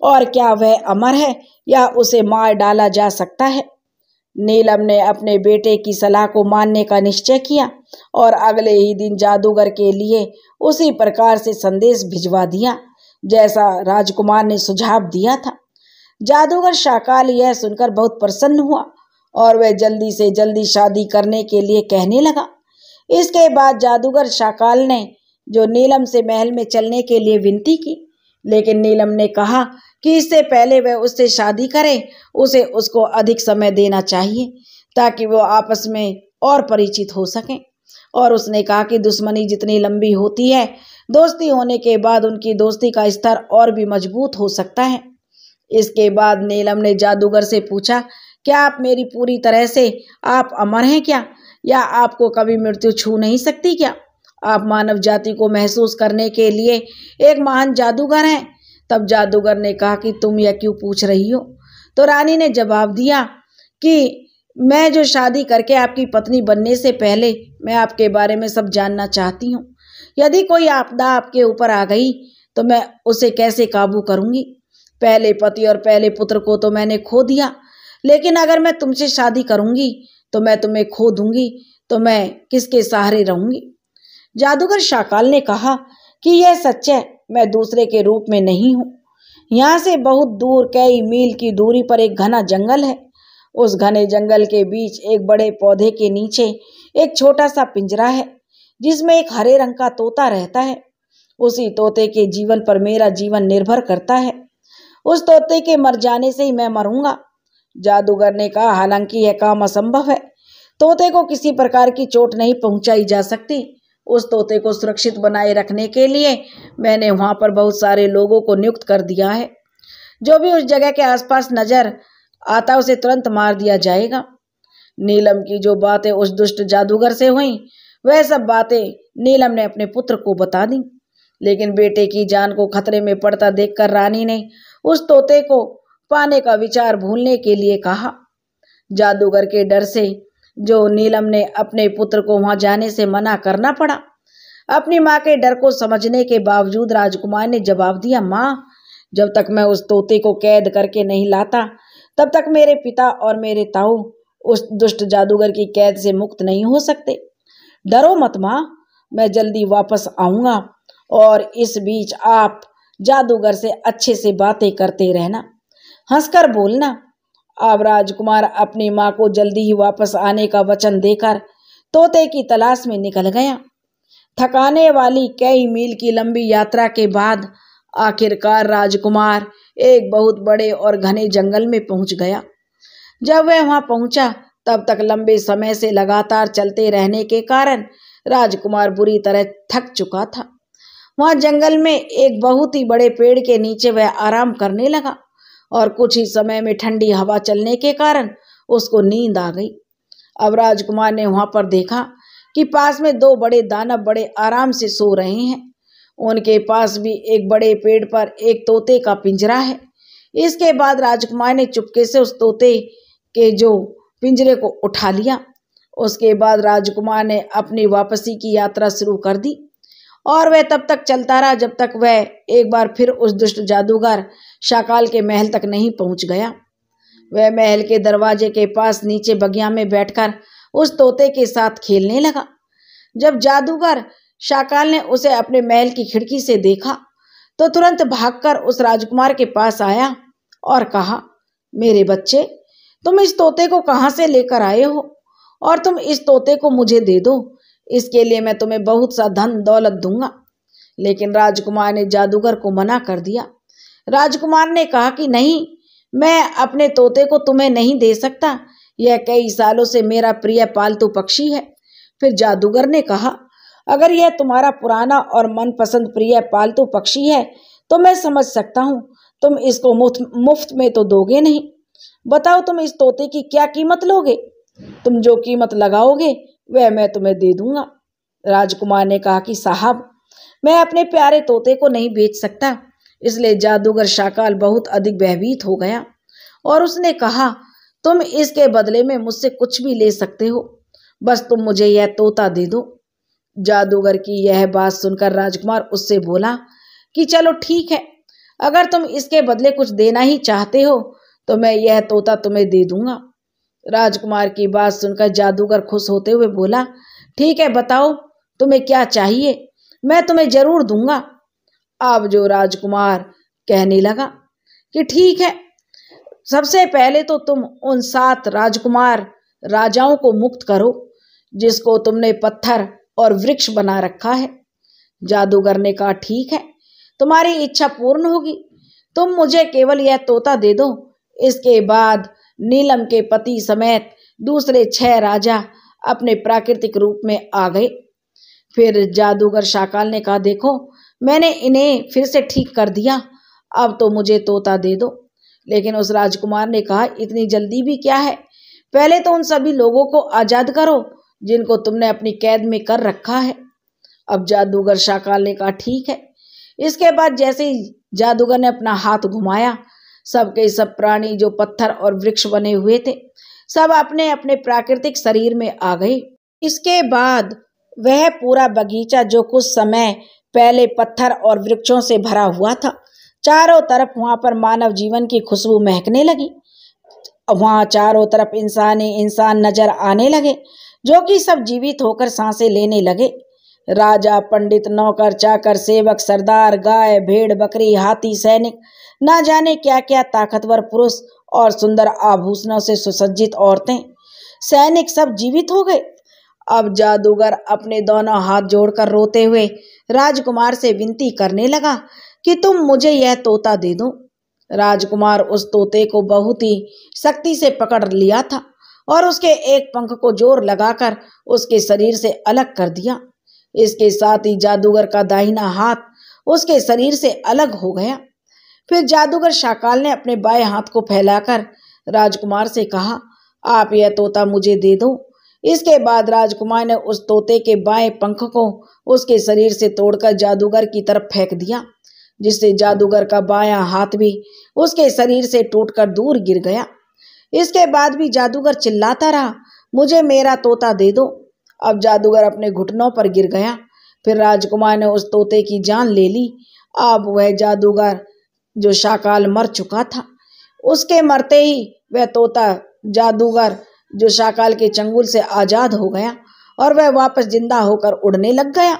और क्या वह अमर है या उसे मार डाला जा सकता है। नीलम ने अपने बेटे की सलाह को मानने का निश्चय किया और अगले ही दिन जादूगर के लिए उसी प्रकार से संदेश भिजवा दिया जैसा राजकुमार ने सुझाव दिया था। जादूगर शाकाल यह सुनकर बहुत प्रसन्न हुआ और वह जल्दी से जल्दी शादी करने के लिए कहने लगा। इसके बाद जादूगर शाकाल ने जो नीलम से महल में चलने के लिए विनती की, लेकिन नीलम ने कहा कि इससे पहले वह उससे शादी करे उसे उसको अधिक समय देना चाहिए ताकि वो आपस में और परिचित हो सकें। और उसने कहा कि दुश्मनी जितनी लंबी होती है, दोस्ती होने के बाद उनकी दोस्ती का स्तर और भी मजबूत हो सकता है। इसके बाद नीलम ने जादूगर से पूछा, क्या आप मेरी पूरी तरह से आप अमर हैं क्या, या आपको कभी मृत्यु छू नहीं सकती क्या? आप मानव जाति को महसूस करने के लिए एक महान जादूगर हैं। तब जादूगर ने कहा कि तुम यह क्यों पूछ रही हो? तो रानी ने जवाब दिया कि मैं जो शादी करके आपकी पत्नी बनने से पहले मैं आपके बारे में सब जानना चाहती हूँ। यदि कोई आपदा आपके ऊपर आ गई तो मैं उसे कैसे काबू करूँगी? पहले पति और पहले पुत्र को तो मैंने खो दिया, लेकिन अगर मैं तुमसे शादी करूँगी तो मैं तुम्हें खो दूंगी, तो मैं किसके सहारे रहूँगी? जादूगर शाकाल ने कहा कि यह सच है, मैं दूसरे के रूप में नहीं हूँ। यहाँ से बहुत दूर कई मील की दूरी पर एक घना जंगल है। उस घने जंगल के बीच एक बड़े पौधे के नीचे एक छोटा सा पिंजरा है जिसमें एक हरे रंग का तोता रहता है। उसी तोते के जीवन पर मेरा जीवन निर्भर करता है। उस तोते के मर जाने से ही मैं मरूंगा। जादूगर ने कहा, हालांकि यह काम असंभव है। तोते को किसी प्रकार की चोट नहीं पहुंचाई जा सकती। उस तोते को सुरक्षित बनाए रखने के लिए मैंने वहां पर बहुत सारे लोगों को नियुक्त कर दिया है। जो भी उस जगह के आसपास नजर आता उसे तुरंत मार दिया जाएगा। नीलम की जो बातें उस दुष्ट जादूगर से हुई वह सब बातें नीलम ने अपने पुत्र को बता दी, लेकिन बेटे की जान को खतरे में पड़ता देखकर रानी ने उस तोते को पाने का विचार भूलने के लिए कहा। जादूगर के डर से जो नीलम ने अपने पुत्र को वहां जाने से मना करना पड़ा। अपनी माँ के डर को समझने के बावजूद राजकुमार ने जवाब दिया, माँ, जब तक मैं उस तोते को कैद करके नहीं लाता तब तक मेरे पिता और मेरे ताऊ उस दुष्ट जादूगर की कैद से मुक्त नहीं हो सकते। डरो मत माँ, मैं जल्दी वापस आऊंगा और इस बीच आप जादूगर से अच्छे से बातें करते रहना। हंसकर बोलना। अब राजकुमार अपनी माँ को जल्दी ही वापस आने का वचन देकर तोते की तलाश में निकल गया। थकाने वाली कई मील की लंबी यात्रा के बाद आखिरकार राजकुमार एक बहुत बड़े और घने जंगल में पहुंच गया। जब वह वहां पहुंचा तब तक लंबे समय से लगातार चलते रहने के कारण राजकुमार बुरी तरह थक चुका था। वहां जंगल में एक बहुत ही बड़े पेड़ के नीचे वह आराम करने लगा और कुछ ही समय में ठंडी हवा चलने के कारण उसको नींद आ गई। अब राजकुमार ने वहां पर देखा कि पास में दो बड़े दानव बड़े आराम से सो रहे हैं। उनके पास भी एक बड़े पेड़ पर एक तोते का पिंजरा है। इसके बाद राजकुमार ने चुपके से उस तोते के जो पिंजरे को उठा लिया। उसके बाद राजकुमार ने अपनी वापसी की यात्रा शुरू कर दी और वह तब तक चलता रहा जब तक वह एक बार फिर उस दुष्ट जादूगर शाकाल के महल तक नहीं पहुंच गया। वह महल के दरवाजे के पास नीचे बगिया में बैठकर उस तोते के साथ खेलने लगा। जब जादूगर शाकाल ने उसे अपने महल की खिड़की से देखा तो तुरंत भागकर उस राजकुमार के पास आया और कहा, मेरे बच्चे, तुम इस तोते को कहाँ से लेकर आए हो और तुम इस तोते को मुझे दे दो, इसके लिए मैं तुम्हें बहुत सा धन दौलत दूंगा। लेकिन राजकुमार ने जादूगर को मना कर दिया। राजकुमार ने कहा कि नहीं, मैं अपने तोते को तुम्हें नहीं दे सकता, यह कई सालों से मेरा प्रिय पालतू पक्षी है। फिर जादूगर ने कहा, अगर यह तुम्हारा पुराना और मनपसंद प्रिय पालतू पक्षी है तो मैं समझ सकता हूँ, तुम इसको मुफ्त में तो दोगे नहीं। बताओ, तुम इस तोते की क्या कीमत लोगे? तुम जो कीमत लगाओगे वह मैं तुम्हें दे दूंगा। राजकुमार ने कहा कि साहब, मैं अपने प्यारे तोते को नहीं बेच सकता। इसलिए जादूगर शाकाल बहुत अधिक भयभीत हो गया और उसने कहा, तुम इसके बदले में मुझसे कुछ भी ले सकते हो, बस तुम मुझे यह तोता दे दो। जादूगर की यह बात सुनकर राजकुमार उससे बोला कि चलो ठीक है, अगर तुम इसके बदले कुछ देना ही चाहते हो तो मैं यह तोता तुम्हें दे दूंगा। राजकुमार की बात सुनकर जादूगर खुश होते हुए बोला, ठीक है, बताओ तुम्हें क्या चाहिए, मैं तुम्हें जरूर दूंगा। अब जो राजकुमार कहने लगा कि ठीक है, सबसे पहले तो तुम उन 7 राजकुमार राजाओं को मुक्त करो जिसको तुमने पत्थर और वृक्ष बना रखा है। जादूगर ने कहा, ठीक है, तुम्हारी इच्छा पूर्ण होगी, तुम मुझे केवल यह तोता दे दो। इसके बाद नीलम के पति समेत दूसरे 6 राजा अपने प्राकृतिक रूप में आ गए। फिर जादूगर शाकाल ने कहा, देखो, मैंने इन्हें फिर से ठीक कर दिया, अब तो मुझे तोता दे दो। लेकिन उस राजकुमार ने कहा, इतनी जल्दी भी क्या है, पहले तो उन सभी लोगों को आजाद करो जिनको तुमने अपनी कैद में कर रखा है। अब जादूगर शाकाल ने कहा, ठीक है। इसके बाद जैसे ही जादूगर ने अपना हाथ घुमाया, सबके सब प्राणी जो पत्थर और वृक्ष बने हुए थे सब अपने अपने प्राकृतिक शरीर में आ गए। इसके बाद वह पूरा बगीचा जो कुछ समय पहले पत्थर और वृक्षों से भरा हुआ था, चारों तरफ वहां पर मानव जीवन की खुशबू महकने लगी। वहां चारों तरफ इंसान नजर आने लगे जो कि सब जीवित होकर सांसें लेने लगे। राजा, पंडित, नौकर, चाकर, सेवक, सरदार, गाय, भेड़, बकरी, हाथी, सैनिक, ना जाने क्या क्या ताकतवर पुरुष और सुंदर आभूषणों से सुसज्जित औरतें, सैनिक सब जीवित हो गए। अब जादूगर अपने दोनों हाथ जोड़कर रोते हुए राजकुमार से विनती करने लगा कि तुम मुझे यह तोता दे दो। राजकुमार उस तोते को बहुत ही सख्ती से पकड़ लिया था और उसके एक पंख को जोर लगाकर उसके शरीर से अलग कर दिया। इसके साथ ही जादूगर का दाहिना हाथ उसके शरीर से अलग हो गया। फिर जादूगर शाकाल ने अपने बाएं हाथ को फैलाकर राजकुमार से कहा, आप यह तोता मुझे दे दो। इसके बाद राजकुमार ने उस तोते के बाएं पंख को उसके शरीर से तोड़कर जादूगर की तरफ फेंक दिया, जिससे जादूगर का बायां हाथ भी उसके शरीर से टूटकर दूर गिर गया। इसके बाद भी जादूगर चिल्लाता रहा, मुझे मेरा तोता दे दो। अब जादूगर अपने घुटनों पर गिर गया। फिर राजकुमार ने उस तोते की जान ले ली। अब वह जादूगर जो शाकाल मर चुका था, उसके मरते ही वह तोता जादूगर जो शाकाल के चंगुल से आजाद हो गया और वह वापस जिंदा होकर उड़ने लग गया।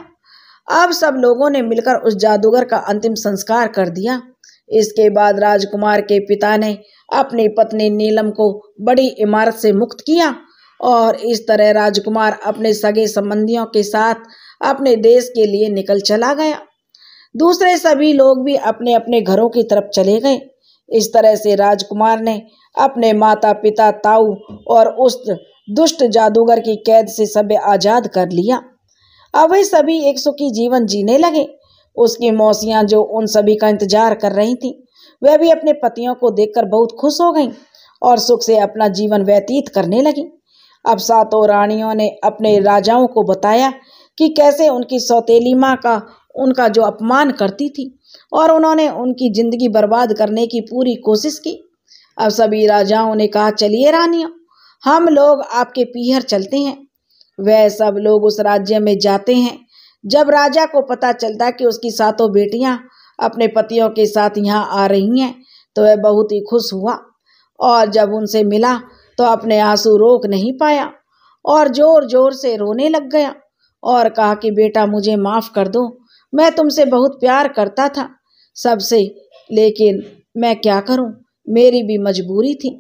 अब सब लोगों ने मिलकर उस जादूगर का अंतिम संस्कार कर दिया। इसके बाद राजकुमार के पिता ने अपनी पत्नी नीलम को बड़ी इमारत से मुक्त किया और इस तरह राजकुमार अपने सगे संबंधियों के साथ अपने देश के लिए निकल चला गया। दूसरे सभी लोग भी अपने अपने घरों की तरफ चले गए। इस तरह से राजकुमार ने अपने माता पिता, ताऊ और उस दुष्ट जादूगर की कैद से सब आजाद कर लिया। अब वे सभी एक सुखी जीवन जीने लगे। उसकी मौसियां जो उन सभी का इंतजार कर रही थीं, वह भी अपने पतियों को देखकर बहुत खुश हो गईं और सुख से अपना जीवन व्यतीत करने लगी। अब सातों रानियों ने अपने राजाओं को बताया कि कैसे उनकी सौतेली माँ का उनका जो अपमान करती थी और उन्होंने उनकी जिंदगी बर्बाद करने की पूरी कोशिश की। अब सभी राजाओं ने कहा, चलिए रानियों, हम लोग आपके पीहर चलते हैं। वह सब लोग उस राज्य में जाते हैं। जब राजा को पता चलता कि उसकी सातों बेटियां अपने पतियों के साथ यहाँ आ रही हैं, तो वह बहुत ही खुश हुआ और जब उनसे मिला तो अपने आंसू रोक नहीं पाया और जोर जोर से रोने लग गया और कहा कि बेटा, मुझे माफ़ कर दो, मैं तुमसे बहुत प्यार करता था सबसे, लेकिन मैं क्या करूं, मेरी भी मजबूरी थी,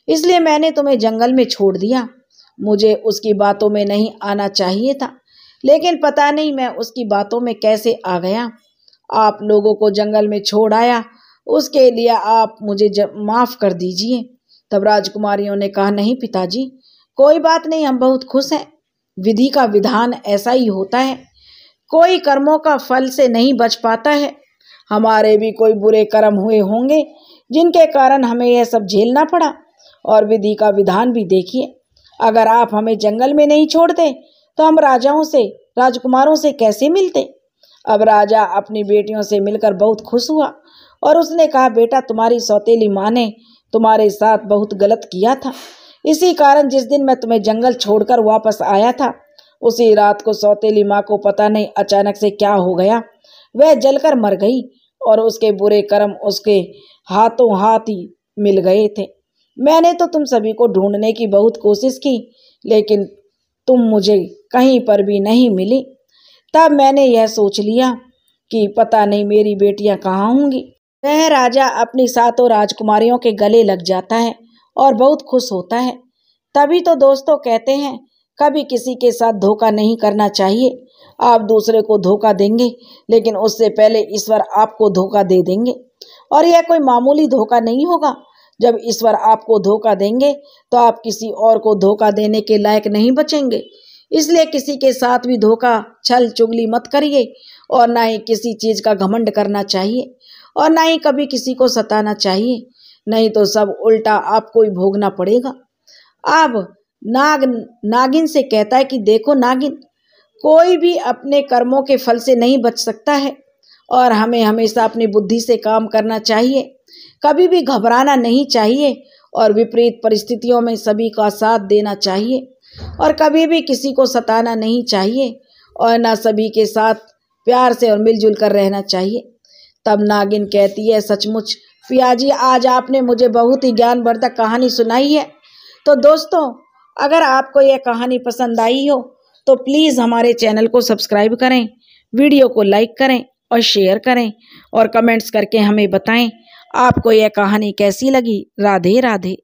इसलिए मैंने तुम्हें जंगल में छोड़ दिया। मुझे उसकी बातों में नहीं आना चाहिए था, लेकिन पता नहीं मैं उसकी बातों में कैसे आ गया। आप लोगों को जंगल में छोड़ आया, उसके लिए आप मुझे माफ़ कर दीजिए। तब राजकुमारियों ने कहा, नहीं पिताजी, कोई बात नहीं, हम बहुत खुश हैं। विधि का विधान ऐसा ही होता है, कोई कर्मों का फल से नहीं बच पाता है। हमारे भी कोई बुरे कर्म हुए होंगे जिनके कारण हमें यह सब झेलना पड़ा। और विधि का विधान भी देखिए, अगर आप हमें जंगल में नहीं छोड़ते तो हम राजकुमारों से कैसे मिलते। अब राजा अपनी बेटियों से मिलकर बहुत खुश हुआ और उसने कहा, बेटा, तुम्हारी सौतेली माँ ने तुम्हारे साथ बहुत गलत किया था। इसी कारण जिस दिन मैं तुम्हें जंगल छोड़कर वापस आया था, उसी रात को सौतेली माँ को पता नहीं अचानक से क्या हो गया, वह जलकर मर गई और उसके बुरे कर्म उसके हाथों हाथ ही मिल गए थे। मैंने तो तुम सभी को ढूंढने की बहुत कोशिश की, लेकिन तुम मुझे कहीं पर भी नहीं मिली। तब मैंने यह सोच लिया कि पता नहीं मेरी बेटियां कहाँ होंगी। वह राजा अपनी सातों राजकुमारियों के गले लग जाता है और बहुत खुश होता है। तभी तो दोस्तों कहते हैं, कभी किसी के साथ धोखा नहीं करना चाहिए। आप दूसरे को धोखा देंगे, लेकिन उससे पहले ईश्वर आपको धोखा दे देंगे, और यह कोई मामूली धोखा नहीं होगा। जब ईश्वर आपको धोखा देंगे तो आप किसी और को धोखा देने के लायक नहीं बचेंगे। इसलिए किसी के साथ भी धोखा, छल, चुगली मत करिए और ना ही किसी चीज़ का घमंड करना चाहिए और ना ही कभी किसी को सताना चाहिए, नहीं तो सब उल्टा आपको ही भोगना पड़ेगा। अब नागिन से कहता है कि देखो नागिन, कोई भी अपने कर्मों के फल से नहीं बच सकता है और हमें हमेशा अपनी बुद्धि से काम करना चाहिए, कभी भी घबराना नहीं चाहिए और विपरीत परिस्थितियों में सभी का साथ देना चाहिए और कभी भी किसी को सताना नहीं चाहिए और ना सभी के साथ प्यार से और मिलजुल कर रहना चाहिए। तब नागिन कहती है, सचमुच पियाजी, आज आपने मुझे बहुत ही ज्ञानवर्धक कहानी सुनाई है। तो दोस्तों, अगर आपको यह कहानी पसंद आई हो तो प्लीज़ हमारे चैनल को सब्सक्राइब करें, वीडियो को लाइक करें और शेयर करें और कमेंट्स करके हमें बताएं आपको यह कहानी कैसी लगी। राधे राधे।